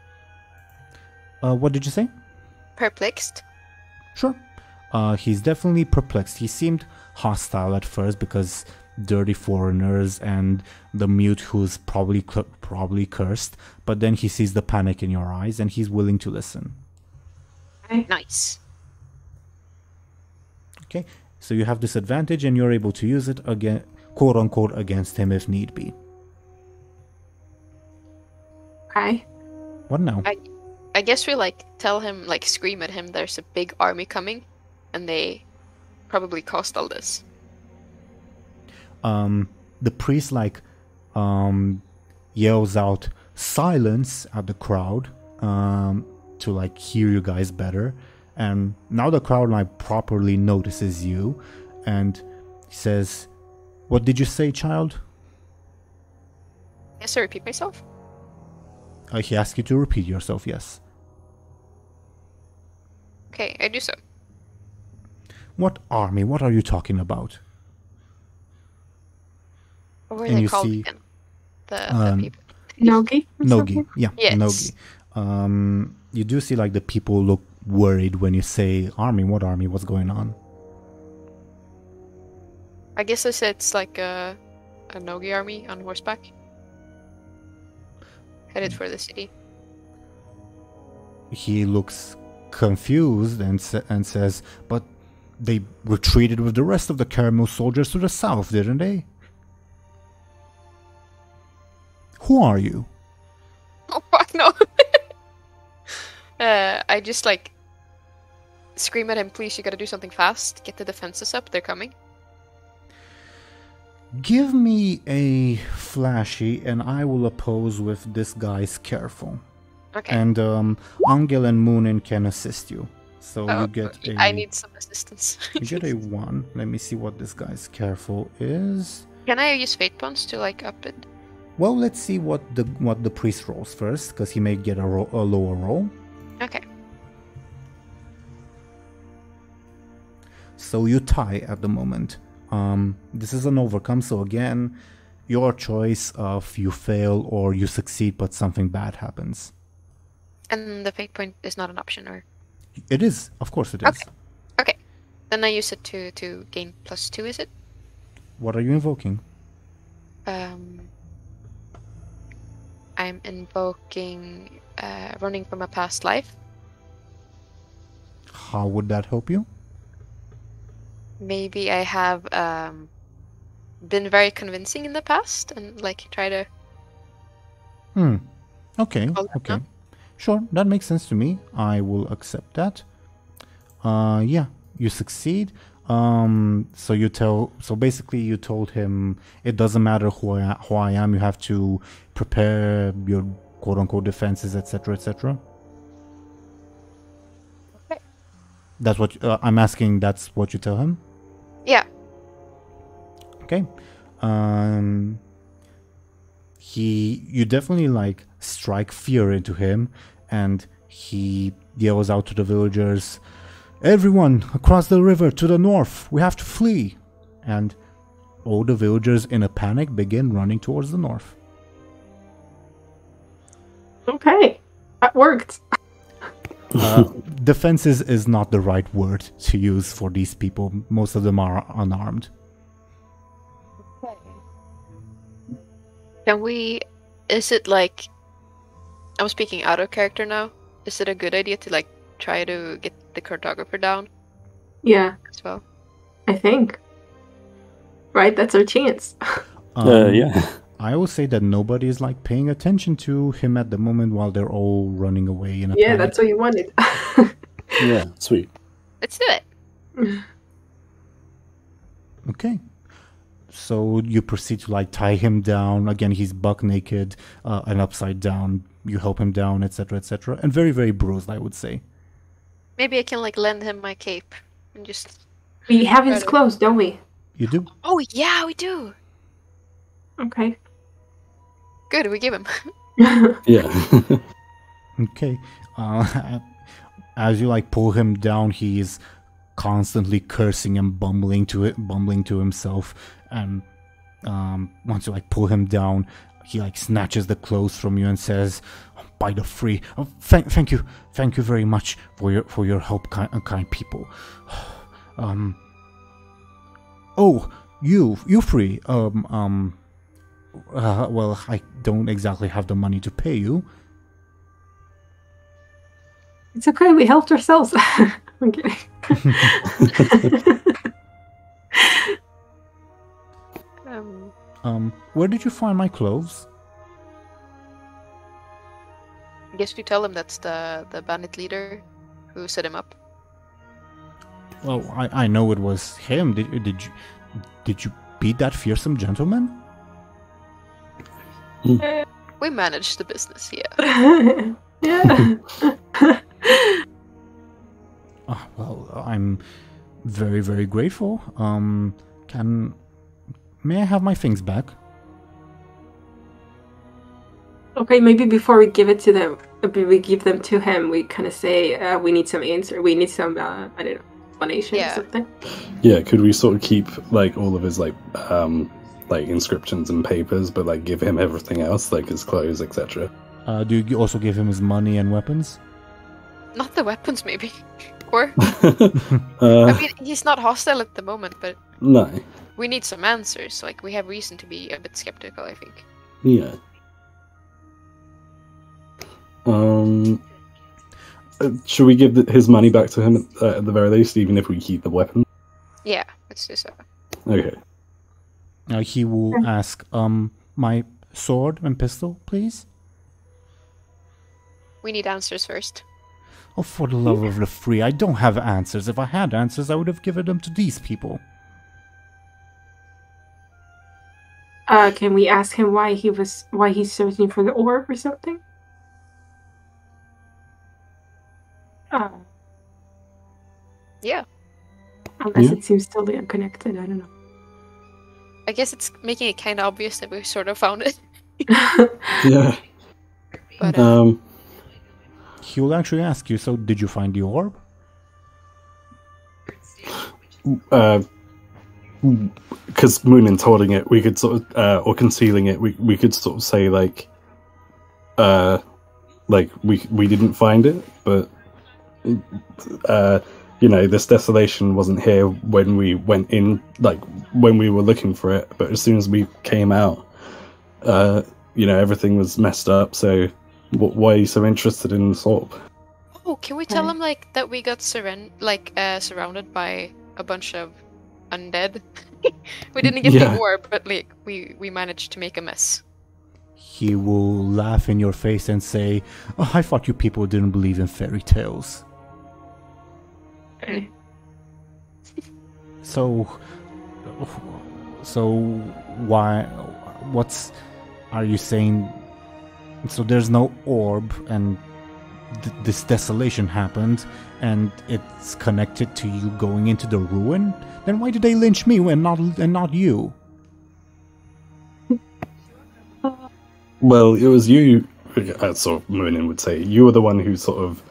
S1: What did you say?
S2: Perplexed?
S1: Sure. He's definitely perplexed. He seemed hostile at first because dirty foreigners and the mute who's probably cursed, but then he sees the panic in your eyes and he's willing to listen.
S4: Okay.
S2: Nice.
S1: Okay, so you have this advantage and you're able to use it again, quote unquote, against him if need be.
S4: Okay.
S1: What now?
S2: I guess we like tell him, like scream at him, there's a big army coming, and they probably caused all this.
S1: The priest yells out silence at the crowd to like hear you guys better, and now the crowd like properly notices you, and he says, "What did you say, child?"
S2: Yes, I repeat myself.
S1: He asked you to repeat yourself. Yes.
S2: Okay, I do so.
S1: What army? What are you talking about?
S2: What were
S1: And
S2: they
S1: you
S2: called
S1: see,
S2: again? The people.
S4: Nogi?
S1: Nogi, yeah,
S2: Yes.
S1: Nogi. You do see like the people look worried when you say army. What army? What's going on?
S2: I guess I said it's like a Nogi army on horseback. Headed for the city.
S1: He looks confused and says, "But they retreated with the rest of the Caramel soldiers to the south, didn't they? Who are you?"
S2: Oh fuck no! I just like scream at him, "Please, you gotta do something fast. Get the defenses up. They're coming."
S1: Give me a flashy, and I will oppose with this guy's careful.
S2: Okay.
S1: And Anghel and Muninn can assist you. So you get a...
S2: I need some assistance.
S1: You get a 1. Let me see what this guy's careful is.
S2: Can I use fate points to like up it?
S1: Well, let's see what the priest rolls first, because he may get a lower roll.
S2: Okay.
S1: So you tie at the moment. This is an overcome, so again, your choice of you fail or you succeed, but something bad happens.
S2: And the fate point is not an option, or?
S1: It is, of course it is.
S2: Okay. Then I use it to gain +2, is it?
S1: What are you invoking?
S2: I'm invoking running from a past life.
S1: How would that help you?
S2: Maybe I have been very convincing in the past and like try to...
S1: Okay, okay. Sure, that makes sense to me. I will accept that. Yeah, you succeed. So basically you told him it doesn't matter who I am, you have to prepare your quote-unquote defenses, etc., etc.
S2: Okay.
S1: That's what I'm asking. That's what you tell him?
S2: Yeah.
S1: Okay. You definitely like strike fear into him, and he yells out to the villagers, "Everyone across the river to the north, we have to flee." And all the villagers in a panic begin running towards the north.
S4: Okay, that worked.
S1: Defenses is not the right word to use for these people. Most of them are unarmed.
S2: Can we... Is it like... I'm speaking out of character now. Is it a good idea to like try to get the cartographer down?
S4: Yeah.
S2: As well?
S4: I think. Right? That's our chance.
S3: Yeah.
S1: I will say that nobody is like paying attention to him at the moment while they're all running away in a
S4: Yeah,
S1: panic.
S4: that's what you wanted.
S3: Yeah, sweet.
S2: Let's do it.
S1: Okay. So you proceed to like tie him down. Again, he's buck naked and upside down. You help him down, etc., etc. And very, very bruised, I would say.
S2: Maybe I can like lend him my cape and just...
S4: We have his clothes, don't we?
S1: You do?
S2: Oh yeah, we do.
S4: Okay.
S2: Good, we give him.
S3: Yeah.
S1: Okay. As you like pull him down, he is constantly cursing and bumbling to himself. And once you like pull him down, he like snatches the clothes from you and says, "By the free, thank you very much for your help, kind people. Oh, you free. Well, I don't exactly have the money to pay you."
S4: It's okay, we helped ourselves. I'm kidding.
S1: Where did you find my clothes?
S2: I guess you tell him that's the bandit leader who set him up.
S1: Well, I know it was him. Did you beat that fearsome gentleman?
S2: We managed the business, yeah.
S4: Yeah.
S1: Well, I'm very, very grateful. May I have my things back?
S4: Okay, maybe before we give it to them, we give them to him, we kind of say, we need some answer, we need some, I don't know, explanation or something.
S3: Yeah, could we sort of keep, like, all of his, like inscriptions and papers, but, like, give him everything else, like his clothes, etc.?
S1: Do you also give him his money and weapons?
S2: Not the weapons, maybe. Or
S3: uh,
S2: I mean, he's not hostile at the moment, but
S3: no.
S2: we need some answers. Like, we have reason to be a bit skeptical, I think.
S3: Yeah. Should we give his money back to him at the very least, even if we keep the weapon?
S2: Yeah, let's do so.
S3: Okay.
S1: He will ask, my sword and pistol, please?
S2: We need answers first.
S1: Oh, for the love of the free, I don't have answers. If I had answers, I would have given them to these people.
S4: Can we ask him why he's searching for the orb or something?
S2: Yeah.
S4: Unless it seems totally unconnected, I don't know.
S2: I guess it's making it kind of obvious that we sort of found it.
S3: Yeah.
S2: But,
S1: He will actually ask you, so did you find the orb?
S3: Because Munin's holding it, we could sort of, or concealing it, we could sort of say like we didn't find it, but you know, this desolation wasn't here when we went in, like when we were looking for it. But as soon as we came out, you know, everything was messed up. So why are you so interested in this orb?
S2: oh, can we tell him like that we got surrounded by a bunch of undead? We didn't get the orb, but like we managed to make a mess.
S1: He will laugh in your face and say, oh, I thought you people didn't believe in fairy tales.
S4: Okay.
S1: So are you saying, so there's no orb and this desolation happened and it's connected to you going into the ruin? Then why did they lynch me and not you?
S3: Well, it was you, sort of Muninn would say, you were the one who sort of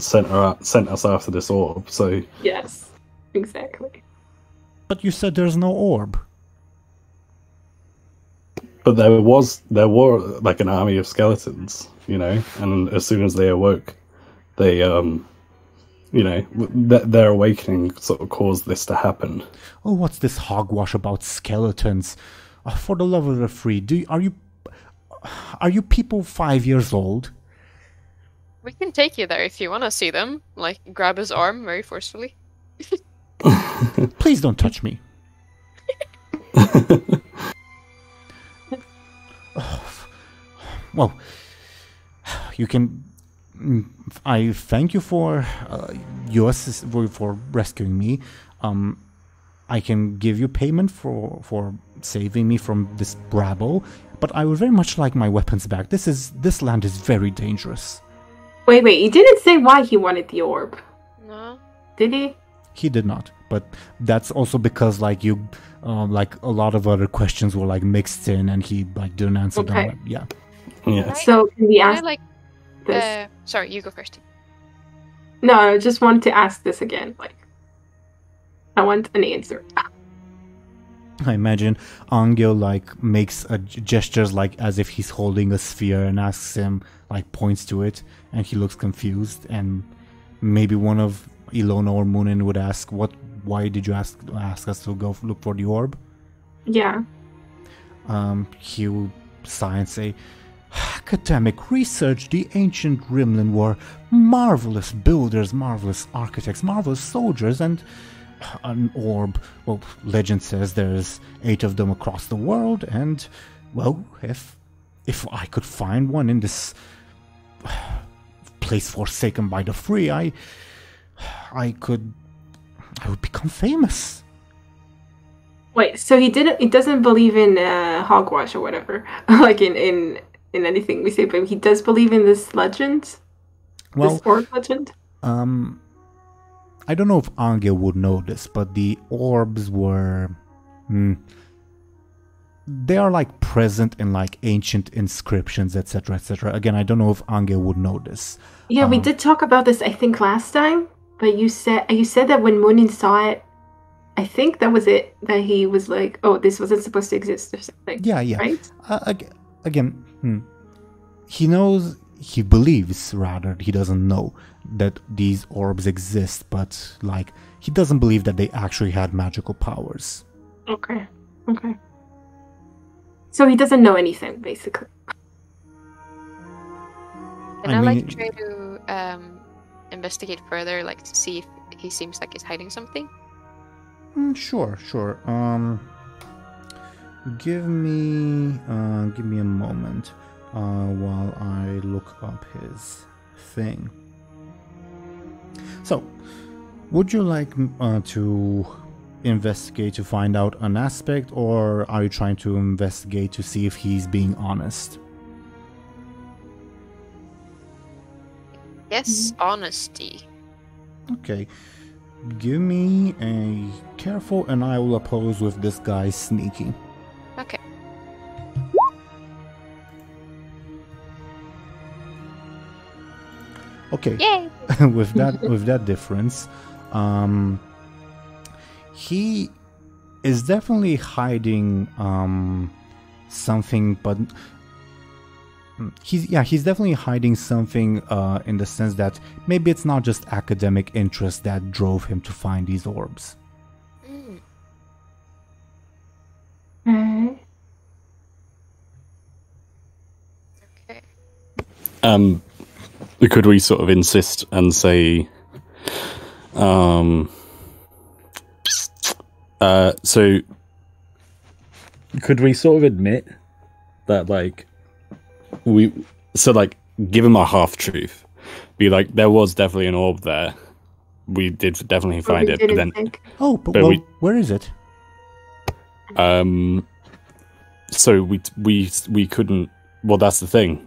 S3: sent us after this orb, so...
S4: Yes, exactly.
S1: But you said there's no orb.
S3: But there were like an army of skeletons, you know, and as soon as they awoke, they, you know, their awakening sort of caused this to happen.
S1: Oh, what's this hogwash about skeletons? For the love of the free, are you people 5 years old?
S2: We can take you there if you want to see them. Like, grab his arm very forcefully.
S1: Please don't touch me. Well, you can. I thank you for for rescuing me. I can give you payment for saving me from this rabble, but I would very much like my weapons back. This land is very dangerous.
S4: Wait, he didn't say why he wanted the orb.
S2: No.
S4: Did he?
S1: He did not, but that's also because like you, like a lot of other questions were like mixed in, and he like didn't answer them. Yeah.
S3: Yeah.
S4: So can we ask
S2: this? Sorry, you go first.
S4: No, I just want to ask this again. Like, I want an answer.
S1: I imagine Anghel like makes gestures like as if he's holding a sphere and asks him, like points to it, and he looks confused, and maybe one of Illona or Muninn would ask, why did you ask us to go look for the orb?
S4: Yeah.
S1: He will sigh and say, academic research, the ancient Rimlen were marvelous builders, marvelous architects, marvelous soldiers, and an orb, well, legend says there's 8 of them across the world, and, well, if I could find one in this place forsaken by the free, I would become famous.
S4: Wait, so he doesn't believe in hogwash or whatever, like in anything we say, but he does believe in this legend?
S1: Well,
S4: this orb legend?
S1: I don't know if Anghel would know this, but the orbs were... they are like present in like ancient inscriptions, etc., etc. Again, I don't know if Anghel would know this.
S4: Yeah, we did talk about this, I think, last time, but you said that when Muninn saw it, I think that was it, that he was like, oh, this wasn't supposed to exist or something.
S1: Yeah.
S4: Right?
S1: Again, he knows he believes, rather, he doesn't know that these orbs exist, but like he doesn't believe that they actually had magical powers.
S4: Okay. So he doesn't know anything, basically.
S2: Can I like try to investigate further, like to see if he seems like he's hiding something?
S1: Sure. Give me a moment while I look up his thing. So, would you like to investigate to find out an aspect, or are you trying to investigate to see if he's being honest?
S2: Yes, honesty.
S1: Okay. Give me a careful, and I will oppose with this guy sneaky.
S2: Okay.
S1: Okay.
S2: Yay!
S1: with that difference, he is definitely hiding something, but he's definitely hiding something in the sense that maybe it's not just academic interest that drove him to find these orbs.
S2: Okay.
S3: Could we sort of insist and say, so could we sort of admit that, like, give him a half truth, be like, there was definitely an orb there, we did definitely find it, but then
S1: where is it?
S3: So we couldn't. Well, that's the thing.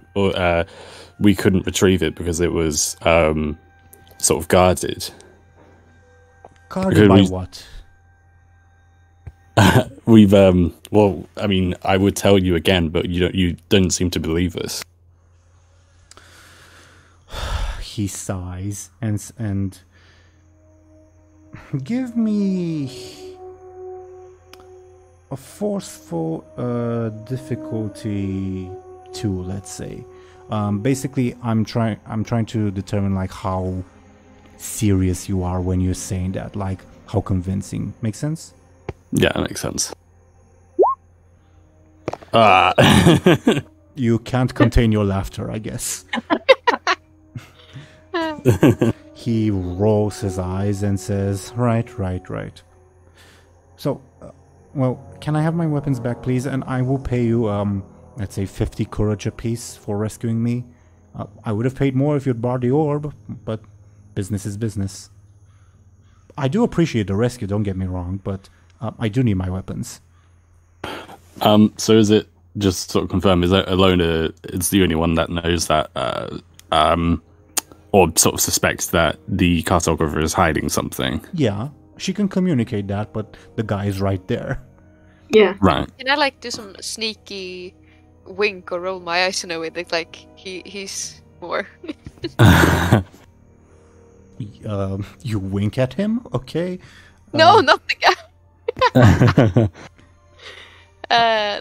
S3: We couldn't retrieve it because it was sort of guarded.
S1: Guarded by what?
S3: We've well, I mean, I would tell you again, but you don't seem to believe us.
S1: He sighs and give me a forceful difficulty 2, let's say. Basically, I'm trying to determine like how serious you are when you're saying that, like how convincing. Make sense?
S3: Yeah, that makes sense.
S1: You can't contain your laughter, I guess. He rolls his eyes and says, right. So, well, can I have my weapons back, please? And I will pay you, let's say 50 courage apiece for rescuing me. I would have paid more if you'd brought the orb, but business is business. I do appreciate the rescue, don't get me wrong, but I do need my weapons.
S3: So is it, just sort of confirm, is that Illona is the only one that knows that, or sort of suspects that the cartographer is hiding something?
S1: Yeah, she can communicate that, but the guy is right there.
S4: Yeah.
S3: Right.
S2: Can I like do some sneaky wink or roll my eyes in a way that like he's more?
S1: You wink at him, okay?
S2: No, not the guy.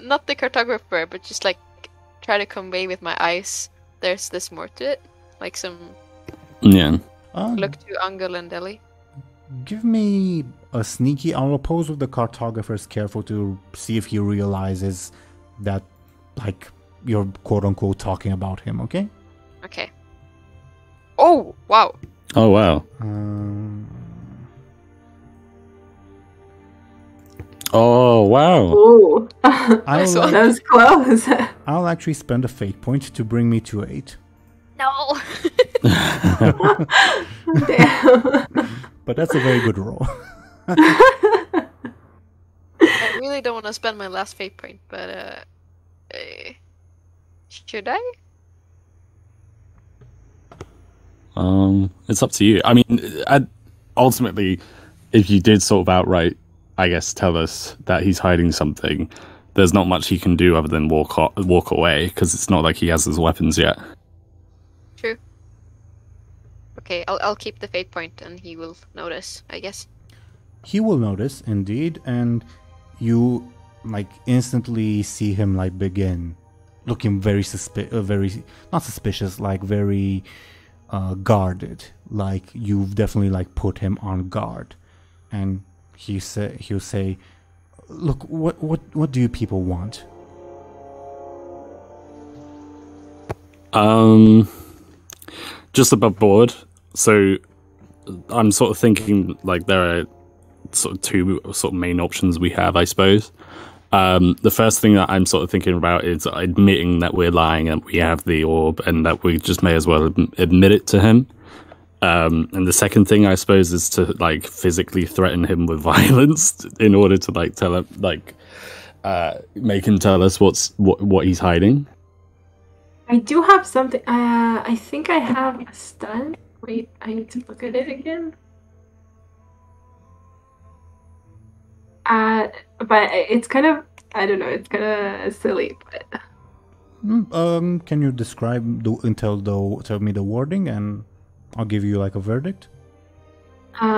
S2: Not the cartographer, but just like try to convey with my eyes. There's more to it, like some.
S3: Yeah.
S2: Look to Anghel and Dely.
S1: Give me a sneaky. I'll oppose with the cartographer's careful to see if he realizes that, like, you're quote unquote talking about him. Okay.
S2: Okay. Oh wow.
S3: Oh wow. Oh wow.
S4: Ooh.
S1: I'll,
S4: that was close.
S1: I'll actually spend a fate point to bring me to 8.
S2: No.
S4: Damn.
S1: But that's a very good roll.
S2: I really don't want to spend my last fate point, but should I?
S3: It's up to you. I mean, ultimately, if you did sort of outright, I guess, tell us that he's hiding something, there's not much he can do other than walk away, because it's not like he has his weapons yet.
S2: True. Okay, I'll keep the fate point, and he will notice, I guess.
S1: He will notice, indeed, and you, like, instantly see him, like, begin, looking very very not suspicious, like very guarded. Like you've definitely like put him on guard, and he'll say, "Look, what do you people want?"
S3: Just above board. So I'm sort of thinking like there are sort of two sort of main options we have, I suppose. The first thing that I'm sort of thinking about is admitting that we're lying and we have the orb, and that we just may as well admit it to him. And the second thing, I suppose, is to like physically threaten him with violence in order to like tell him, like, make him tell us what he's hiding.
S4: I do have something. I think I have a stun. Wait, I need to look at it again. But it's kind of, I don't know, it's kind of silly, but...
S1: Can you describe, tell me the wording, and I'll give you, like, a verdict?
S4: Wait,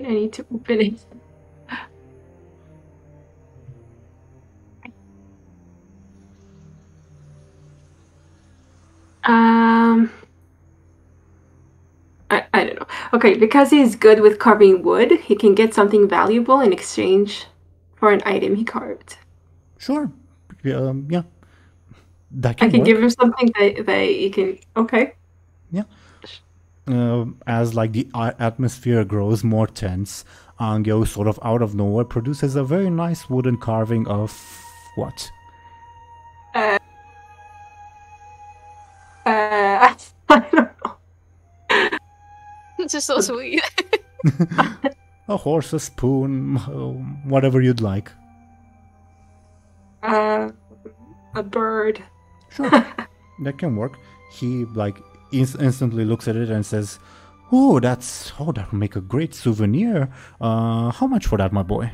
S4: I need to open it. I don't know. Okay, because he's good with carving wood, he can get something valuable in exchange for an item he carved.
S1: Sure. Yeah. That
S4: I can give him something that he can... Okay.
S1: Yeah. As like the atmosphere grows more tense, Anghel, sort of out of nowhere, produces a very nice wooden carving of what?
S4: I don't know.
S2: It's just so sweet.
S1: A horse, a spoon, whatever you'd like.
S4: A bird.
S1: Sure, that can work. He like instantly looks at it and says, "Oh, that would make a great souvenir. How much for that, my boy?"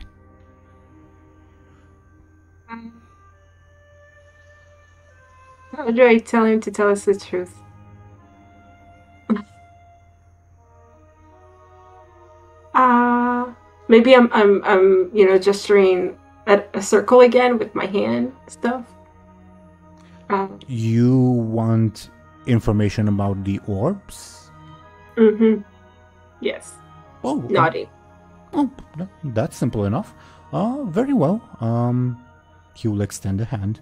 S4: How do I tell him to tell us the truth? Maybe I'm gesturing at a circle again with my hand stuff.
S1: You want information about the orbs?
S4: Mm-hmm. Yes.
S1: Oh,
S4: nodding.
S1: Oh, that's simple enough. Very well. He will extend a hand.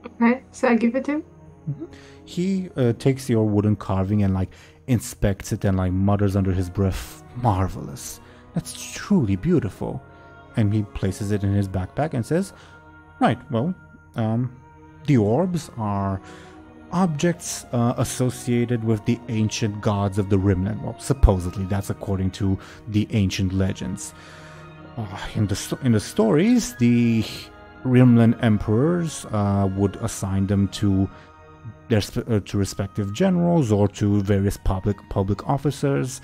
S4: Okay, so I give it to him.
S1: Mm-hmm. He takes your wooden carving and like inspects it and like mutters under his breath, "Marvelous. That's truly beautiful." And he places it in his backpack and says, "Right, well, the orbs are objects associated with the ancient gods of the Rimlen." Well, supposedly that's according to the ancient legends. In the stories, the Rimlen emperors would assign them to to respective generals or to various public officers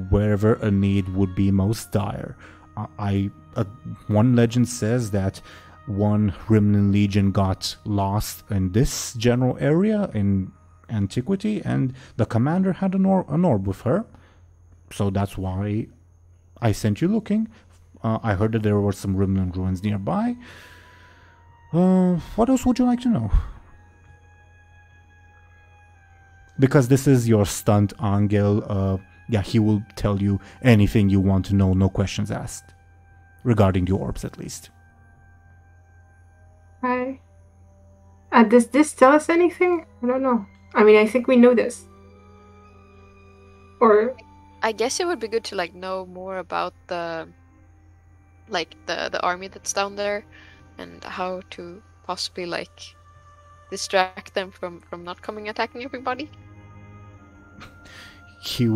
S1: wherever a need would be most dire. One legend says that one Rimlen legion got lost in this general area in antiquity, and the commander had an orb with her. So that's why I sent you looking. I heard that there were some Rimlen ruins nearby. What else would you like to know? Because this is your stunt, Anghel, yeah, he will tell you anything you want to know, no questions asked. Regarding the orbs, at least.
S4: Right. Does this tell us anything? I don't know. I mean, I think we know this. Or...
S2: I guess it would be good to, like, know more about the army that's down there, and how to possibly, like, distract them from not coming attacking everybody.
S1: He,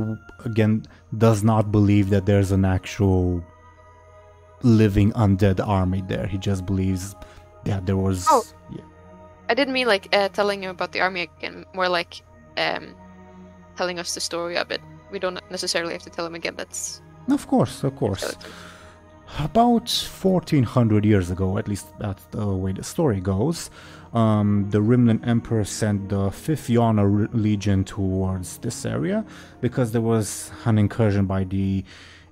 S1: again, does not believe that there's an actual living undead army there. He just believes that there was...
S2: Oh.
S1: Yeah.
S2: I didn't mean, like, telling him about the army again. More like, telling us the story of it. We don't necessarily have to tell him again. That's...
S1: Of course. About 1400 years ago, at least that's the way the story goes, the Rimlen Emperor sent the 5th Teeironor Legion towards this area because there was an incursion by the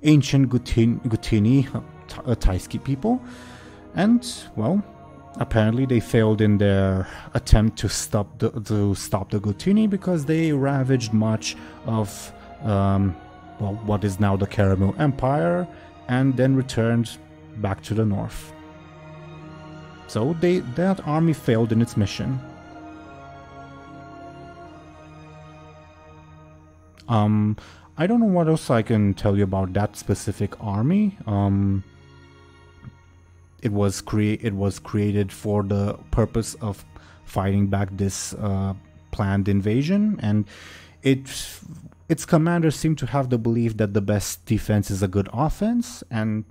S1: ancient Gutini, Taiski people, And, well, apparently they failed in their attempt to stop the Gutini because they ravaged much of well, what is now the Caramel Empire, and then returned back to the north. So that army failed in its mission. I don't know what else I can tell you about that specific army. It was created for the purpose of fighting back this planned invasion, and its commanders seem to have the belief that the best defense is a good offense, and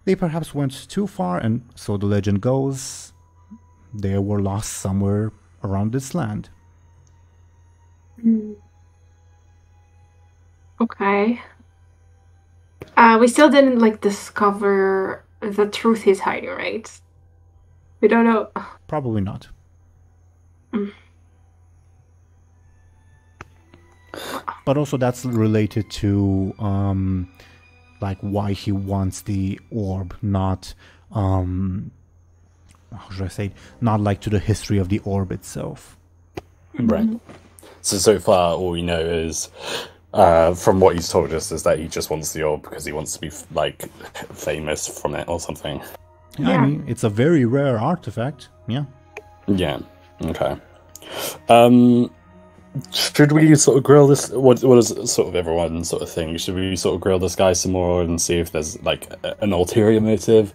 S1: they perhaps went too far, and so the legend goes, they were lost somewhere around this land.
S4: Okay. We still didn't discover the truth he's hiding, right? We don't know.
S1: Probably not. But also that's related to why he wants the orb, not how should I say it? Not to the history of the orb itself.
S3: Right. So far all we know is from what he's told us is that he just wants the orb because he wants to be famous from it or something.
S1: Yeah. I mean, it's a very rare artifact. Yeah.
S3: Yeah. Okay. Should we sort of grill this? What is sort of everyone sort of thing? Should we sort of grill this guy some more and see if there's an ulterior motive,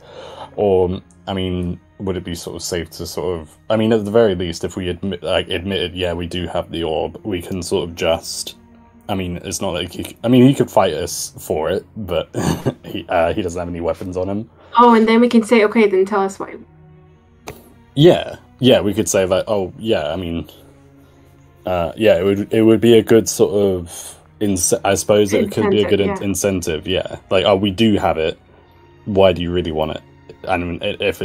S3: or I mean, would it be sort of safe to sort of? I mean, at the very least, if we admitted, yeah, we do have the orb, we can sort of just. I mean, it's not like he could fight us for it, but he doesn't have any weapons on him.
S4: Oh, and then we can say, okay, then tell us why.
S3: Yeah, we could say that. Oh, yeah, I mean, yeah, it would be a good sort of I suppose it could be a good incentive. Yeah, we do have it. Why do you really want it? And if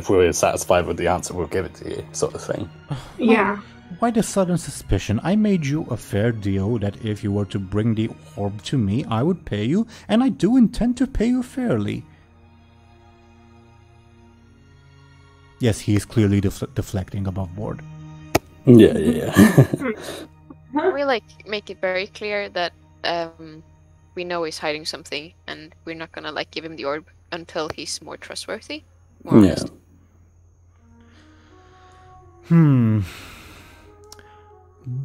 S3: we're satisfied with the answer, we'll give it to you, sort of thing.
S4: Yeah.
S1: Why the sudden suspicion? I made you a fair deal that if you were to bring the orb to me, I would pay you, and I do intend to pay you fairly. Yes, he is clearly deflecting above board.
S3: Yeah.
S2: We make it very clear that we know he's hiding something, and we're not gonna give him the orb until he's more trustworthy. More honest.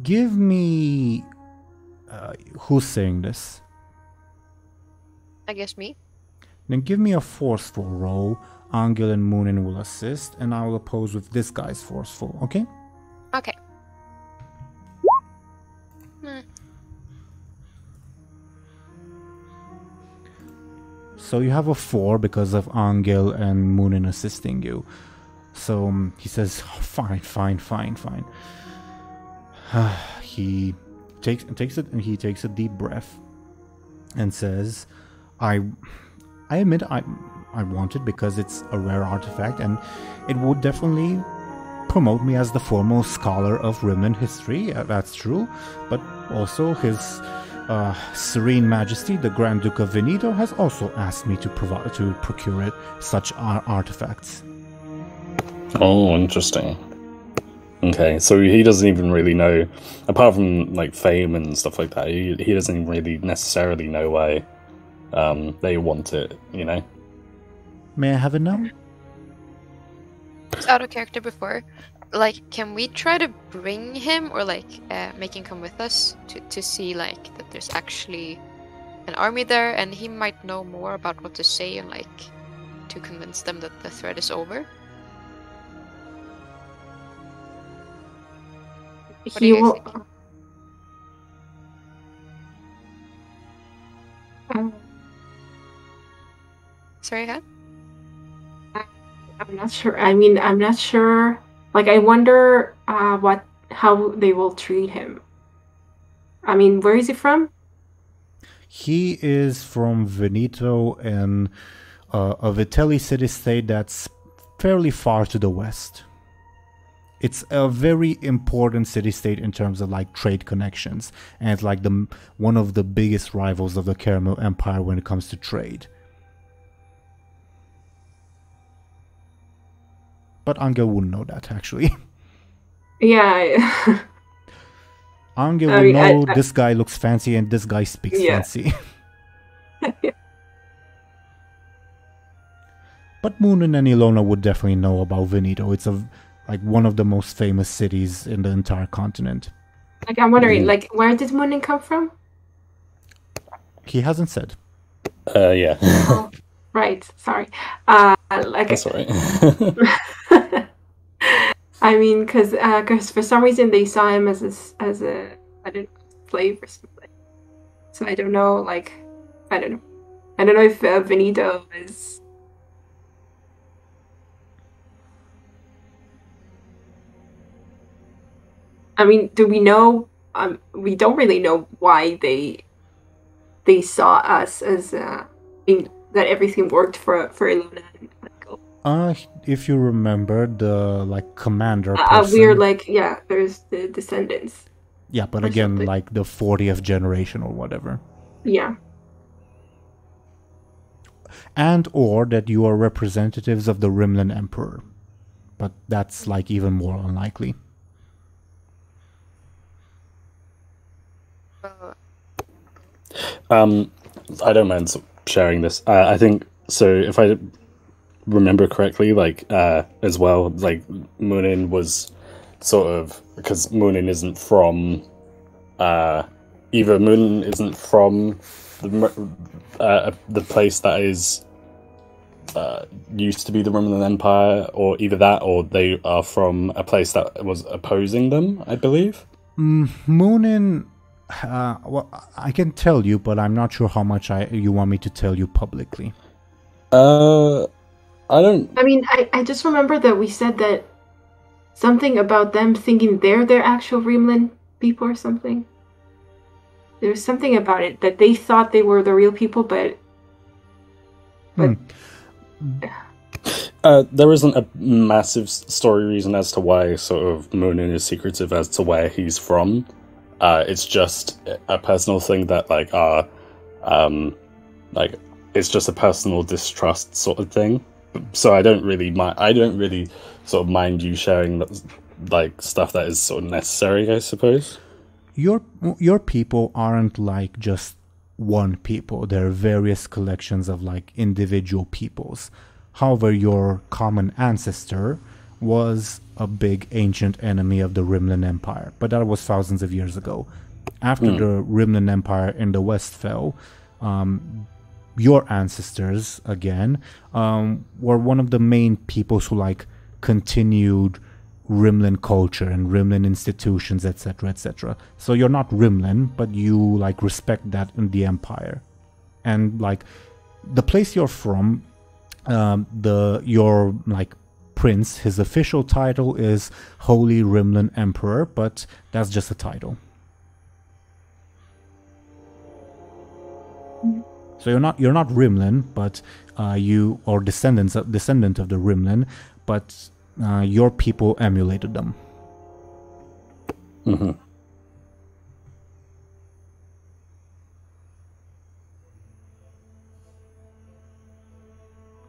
S1: Give me... who's saying this?
S2: I guess me.
S1: Then give me a forceful roll. Anghel and Muninn will assist, and I will oppose with this guy's forceful, okay?
S2: Okay.
S1: So you have a 4 because of Anghel and Muninn assisting you. So he says, fine. He takes a deep breath and says, I admit I want it because it's a rare artifact, and it would definitely promote me as the foremost scholar of Rimlen history. That's true, but also his Serene Majesty, the Grand Duke of Veneto, has also asked me to procure such artifacts.
S3: Oh, interesting. Okay, so he doesn't even really know, apart from fame and stuff like that. He doesn't even really necessarily know why they want it. You know.
S1: May I have it now?
S2: It's out of character before. Can we try to bring him or make him come with us to see that there's actually an army there, and he might know more about what to say and to convince them that the threat is over. What do you guys think? Sorry, huh?
S4: I'm not sure. I mean, I'm not sure. I wonder how they will treat him. I mean, where is he from?
S1: He is from Veneto, and a Vitelli city-state that's fairly far to the west. It's a very important city-state in terms of trade connections, and it's one of the biggest rivals of the Caramel Empire when it comes to trade. But Anghel wouldn't know that, actually.
S4: Yeah.
S1: Anghel will know this guy looks fancy and this guy speaks fancy. But Muninn and Illona would definitely know about Veneto. It's like one of the most famous cities in the entire continent.
S4: Like, I'm wondering, like, where did Muninn come from?
S1: He hasn't said.
S3: Yeah.
S4: Oh, right. Sorry.
S3: That's all right.
S4: I mean, because for some reason they saw him as a I don't know, slave or something. So I don't know. Like, I don't know. I don't know if Veneto is. I mean, do we know? We don't really know why they saw us as that everything worked for Illona and Anghel.
S1: If you remember the like commander person,
S4: we're like there's the descendants.
S1: Yeah, but again, something. Like the 40th generation or whatever.
S4: Yeah.
S1: And or that you are representatives of the Rimlen Emperor, but that's like even more unlikely.
S3: I don't mind sharing this. I think so. If I remember correctly, like as well, like Muninn was sort of because Muninn isn't from either Muninn isn't from the place that is used to be the Roman Empire, or either that, or they are from a place that was opposing them. I believe.
S1: Muninn. Well, I can tell you, but I'm not sure how much you want me to tell you publicly.
S3: I don't...
S4: I mean, I just remember that we said that something about them thinking they're their actual Rimlen people or something. There was something about it, that they thought they were the real people, but...
S3: There isn't a massive story reason as to why sort of Muninn is secretive as to where he's from. It's just a personal thing that it's just a personal distrust sort of thing. So I don't really sort of mind you sharing like stuff that is sort of necessary, I suppose.
S1: Your people aren't like just one people. There are various collections of like individual peoples. However, your common ancestor was a big ancient enemy of the Rimlen Empire, but that was thousands of years ago. After the Rimlen Empire in the west fell, your ancestors again were one of the main peoples who like continued Rimlen culture and Rimlen institutions, etc., etc. So you're not Rimlen, but you like respect that in the empire, and like the place you're from, your like prince, his official title is Holy Rimlen Emperor, but that's just a title. So you're not Rimlen, but you are descendant of the Rimlen, but your people emulated them.
S3: Mm-hmm.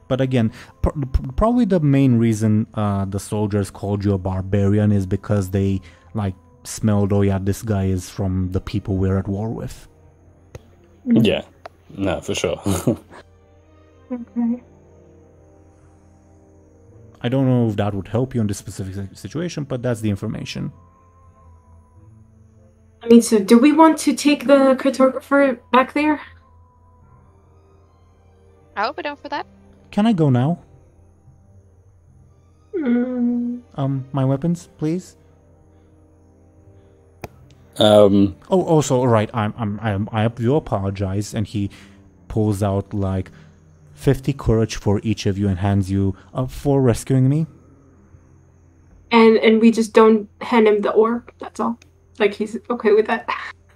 S1: But again, probably the main reason the soldiers called you a barbarian is because they like smelled, oh yeah, this guy is from the people we're at war with.
S3: Yeah, no, for sure.
S4: Okay.
S1: I don't know if that would help you in this specific situation, but that's the information.
S4: I mean, so do we want to take the cartographer back there?
S2: I would be down for that.
S1: Can I go now?
S4: Mm.
S1: My weapons, please.
S3: Oh,
S1: also, right. I do apologize, and he pulls out like 50 courage for each of you and hands you up for rescuing me.
S4: And we just don't hand him the orb. That's all. Like he's okay with that.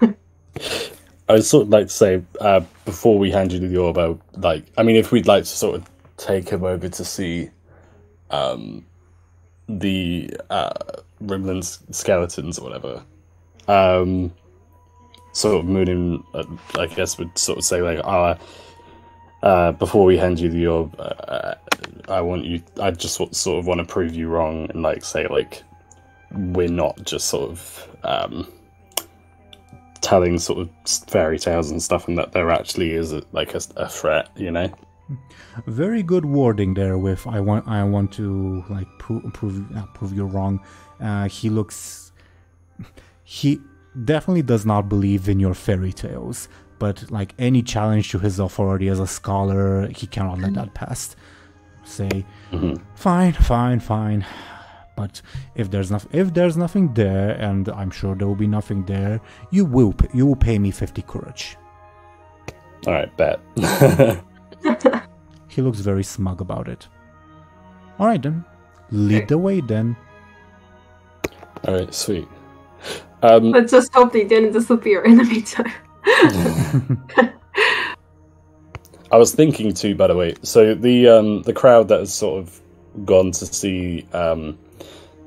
S3: I would sort of like to say before we hand you the orb, I mean, if we'd like to sort of take him over to see the Rimlen's skeletons or whatever. Sort of Muninn, I guess, would sort of say like, before we hand you the orb, I just sort of want to prove you wrong and like say like we're not just sort of telling sort of fairy tales and stuff, and that there actually is a threat, you know.
S1: Very good wording there. With I want to like prove you wrong. He definitely does not believe in your fairy tales, but like any challenge to his authority as a scholar, he cannot let that pass. Say, fine. But if there's nothing there, and I'm sure there will be nothing there, you will pay me 50 courage.
S3: All right, bet.
S1: He looks very smug about it. All right then, lead the way then.
S3: All right, sweet.
S4: Let's just hope they didn't disappear in the meantime.
S3: I was thinking too, by the way. So the crowd that has sort of gone to see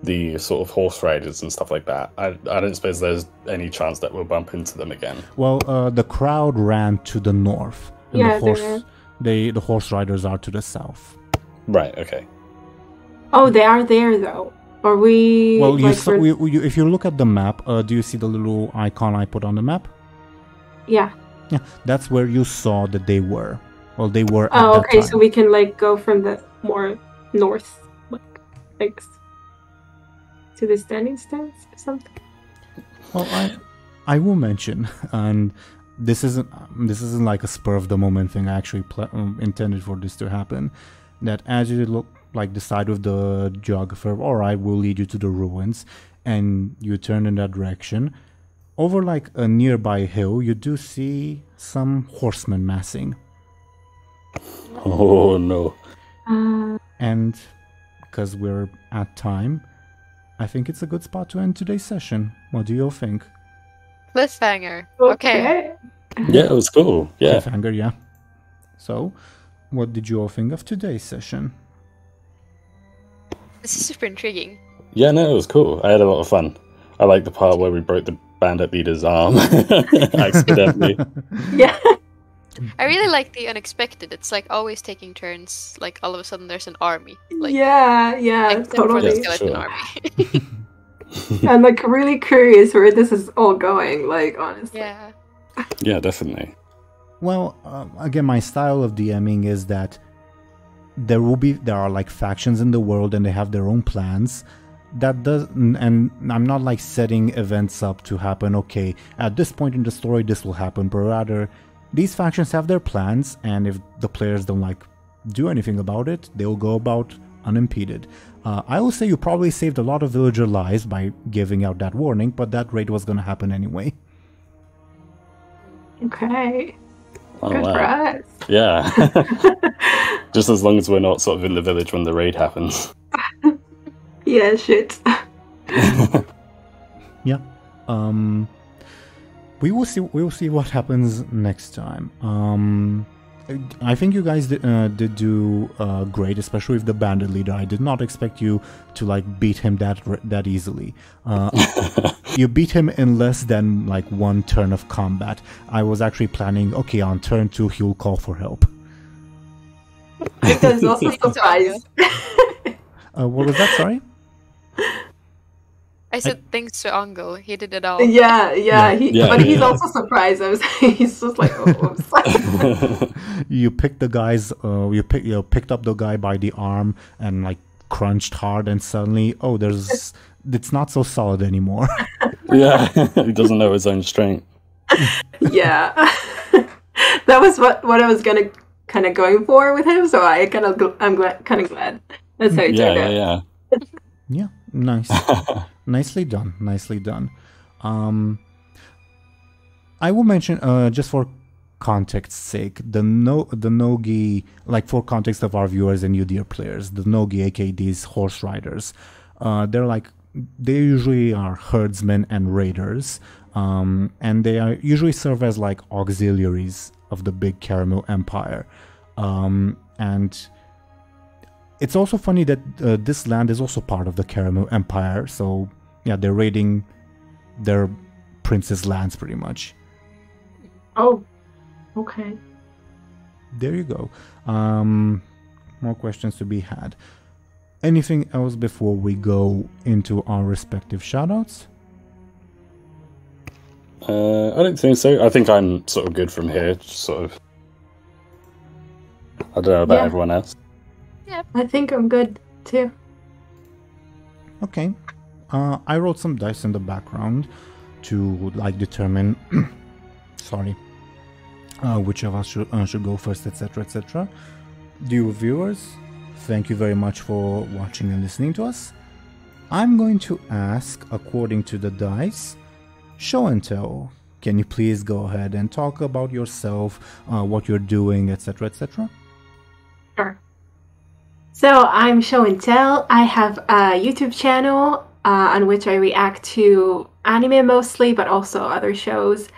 S3: the sort of horse riders and stuff like that. I don't suppose there's any chance that we'll bump into them again.
S1: Well, the crowd ran to the north. And
S4: Yeah,
S1: the horse riders are to the south.
S3: Right. Okay.
S4: Oh, they are there though. Are we?
S1: Well,
S4: like,
S1: if you look at the map, do you see the little icon I put on the map?
S4: Yeah.
S1: Yeah, that's where you saw that they were. Well, they were. At
S4: Oh,
S1: that
S4: okay.
S1: time.
S4: So we can like go from the more north, like to the standing stance or something.
S1: Well, I will mention, and this isn't like a spur of the moment thing. I actually intended for this to happen. That as you decide with the geographer, all right, we'll lead you to the ruins, and you turn in that direction. Over like a nearby hill, you do see some horsemen massing.
S3: Oh no!
S1: And because we're at time, I think it's a good spot to end today's session. What do you all think?
S2: Cliffhanger. Okay.
S3: Yeah, it was cool. Yeah.
S1: Cliffhanger, yeah. So, what did you all think of today's session?
S2: This is super intriguing.
S3: Yeah, no, it was cool. I had a lot of fun. I like the part where we broke the bandit leader's arm accidentally.
S4: Yeah.
S2: I really like the unexpected. It's like always taking turns. Like all of a sudden there's an army. Like,
S4: yeah,
S2: except for the
S4: totally.
S2: skeleton
S3: Sure.
S2: army.
S4: I'm like really curious where this is all going. Like honestly.
S2: Yeah.
S3: Yeah, definitely.
S1: Well, again, my style of DMing is that there are like factions in the world and they have their own plans. And I'm not like setting events up to happen. Okay, at this point in the story, this will happen, but rather these factions have their plans, and if the players don't like do anything about it, they will go about unimpeded. I will say you probably saved a lot of villager lives by giving out that warning, but that raid was going to happen anyway.
S4: Okay.
S3: Oh,
S4: Good for
S3: wow.
S4: us.
S3: Yeah. Just as long as we're not sort of in the village when the raid happens.
S4: Yeah, shit.
S1: Yeah. We will see what happens next time. I think you guys did do great, especially with the bandit leader. I did not expect you to like beat him that easily. You beat him in less than like one turn of combat. I was actually planning, okay, on turn 2 he will call for help.
S4: Because also surprised.
S1: What was that? Sorry.
S2: I said thanks to Anghel. He did it all.
S4: Yeah. But he's
S3: yeah.
S4: also surprised. He's just like, oh, oops.
S1: You picked the guys. You picked up the guy by the arm and like crunched hard, and suddenly, it's not so solid anymore.
S3: Yeah, he doesn't know his own strength.
S4: Yeah. That was what I was kind of going for with him. So I'm kind of glad. That's how it turned out.
S3: Yeah.
S1: Yeah, nice. Nicely done. I will mention, just for context's sake, the Nogi, like for context of our viewers and you dear players, the Nogi, aka these horse riders, they usually are herdsmen and raiders, and they usually serve as like auxiliaries of the big Caramel Empire, and it's also funny that this land is also part of the Caramel Empire, so yeah, they're raiding their prince's lands pretty much.
S4: Oh, okay.
S1: There you go. More questions to be had. Anything else before we go into our respective shoutouts?
S3: I don't think so. I think I'm sort of good from here. Just sort of. I don't know about everyone else.
S2: Yeah.
S4: I think I'm good too.
S1: Okay. I wrote some dice in the background to like determine sorry, which of us should go first, etc., etc. Dear viewers, thank you very much for watching and listening to us. I'm going to ask, according to the dice, Show and Tell. Can you please go ahead and talk about yourself, what you're doing, etc., etc.?
S4: Sure. So I'm Show and Tell. I have a YouTube channel on which I react to anime mostly, but also other shows.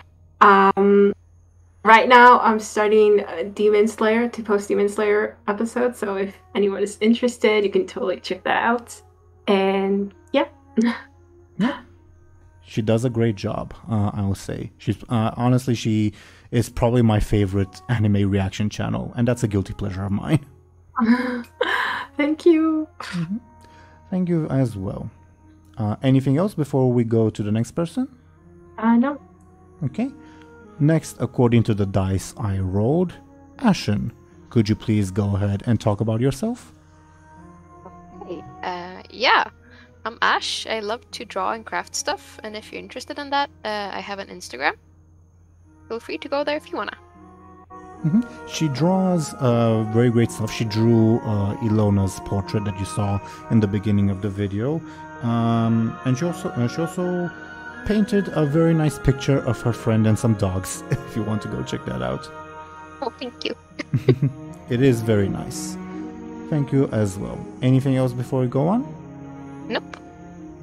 S4: Right now I'm starting Demon Slayer to post Demon Slayer episodes, so if anyone is interested, you can totally check that out. And yeah.
S1: Yeah. She does a great job, I will say. She's honestly, she is probably my favorite anime reaction channel, and that's a guilty pleasure of mine.
S4: Thank you.
S1: Mm-hmm. Thank you as well. Anything else before we go to the next person?
S4: No.
S1: Okay. Next, according to the dice I rolled, Ashen, could you please go ahead and talk about yourself?
S2: Okay. Yeah. I'm Ash. I love to draw and craft stuff, and if you're interested in that, I have an Instagram. Feel free to go there if you wanna.
S1: Mm-hmm. She draws very great stuff. She drew Illona's portrait that you saw in the beginning of the video, and she also painted a very nice picture of her friend and some dogs. If you want to go check that out.
S2: Oh, thank you.
S1: It is very nice. Thank you as well. Anything else before we go on?
S2: Nope.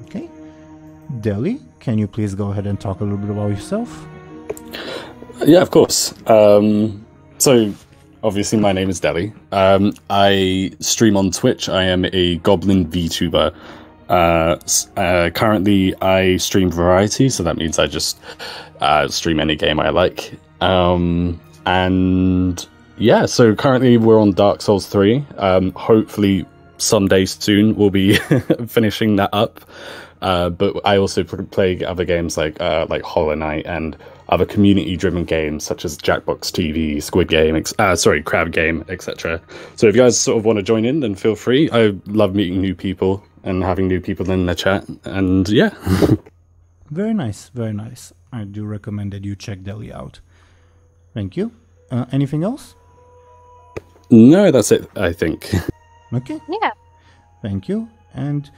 S1: Okay. Deli, can you please go ahead and talk a little bit about yourself?
S3: Yeah, of course. So, obviously, my name is Deli. I stream on Twitch. I am a Goblin VTuber. Currently, I stream variety, so that means I just stream any game I like. And yeah, so currently we're on Dark Souls 3. Hopefully, someday soon we'll be finishing that up. But I also play other games like Hollow Knight and other community-driven games such as Jackbox TV, Squid Game, Crab Game, etc. So if you guys sort of want to join in, then feel free. I love meeting new people and having new people in the chat, and yeah.
S1: Very nice, very nice. I do recommend that you check Deli out. Thank you. Anything else?
S3: No, that's it, I think.
S1: Okay.
S2: Yeah.
S1: Thank you. And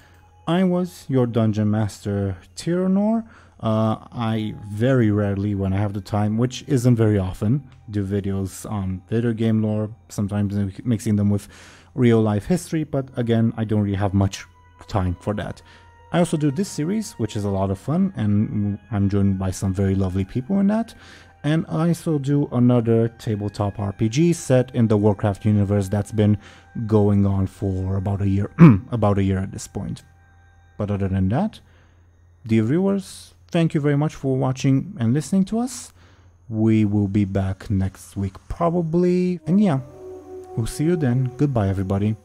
S1: I was your Dungeon Master, Teeironor. I very rarely, when I have the time, which isn't very often, do videos on video game lore, sometimes mixing them with real-life history, but again, I don't really have much time for that. I also do this series, which is a lot of fun, and I'm joined by some very lovely people in that. And I also do another tabletop RPG set in the Warcraft universe that's been going on for about a year, about a year at this point. But other than that, dear viewers, thank you very much for watching and listening to us. We will be back next week probably. And yeah, we'll see you then. Goodbye, everybody.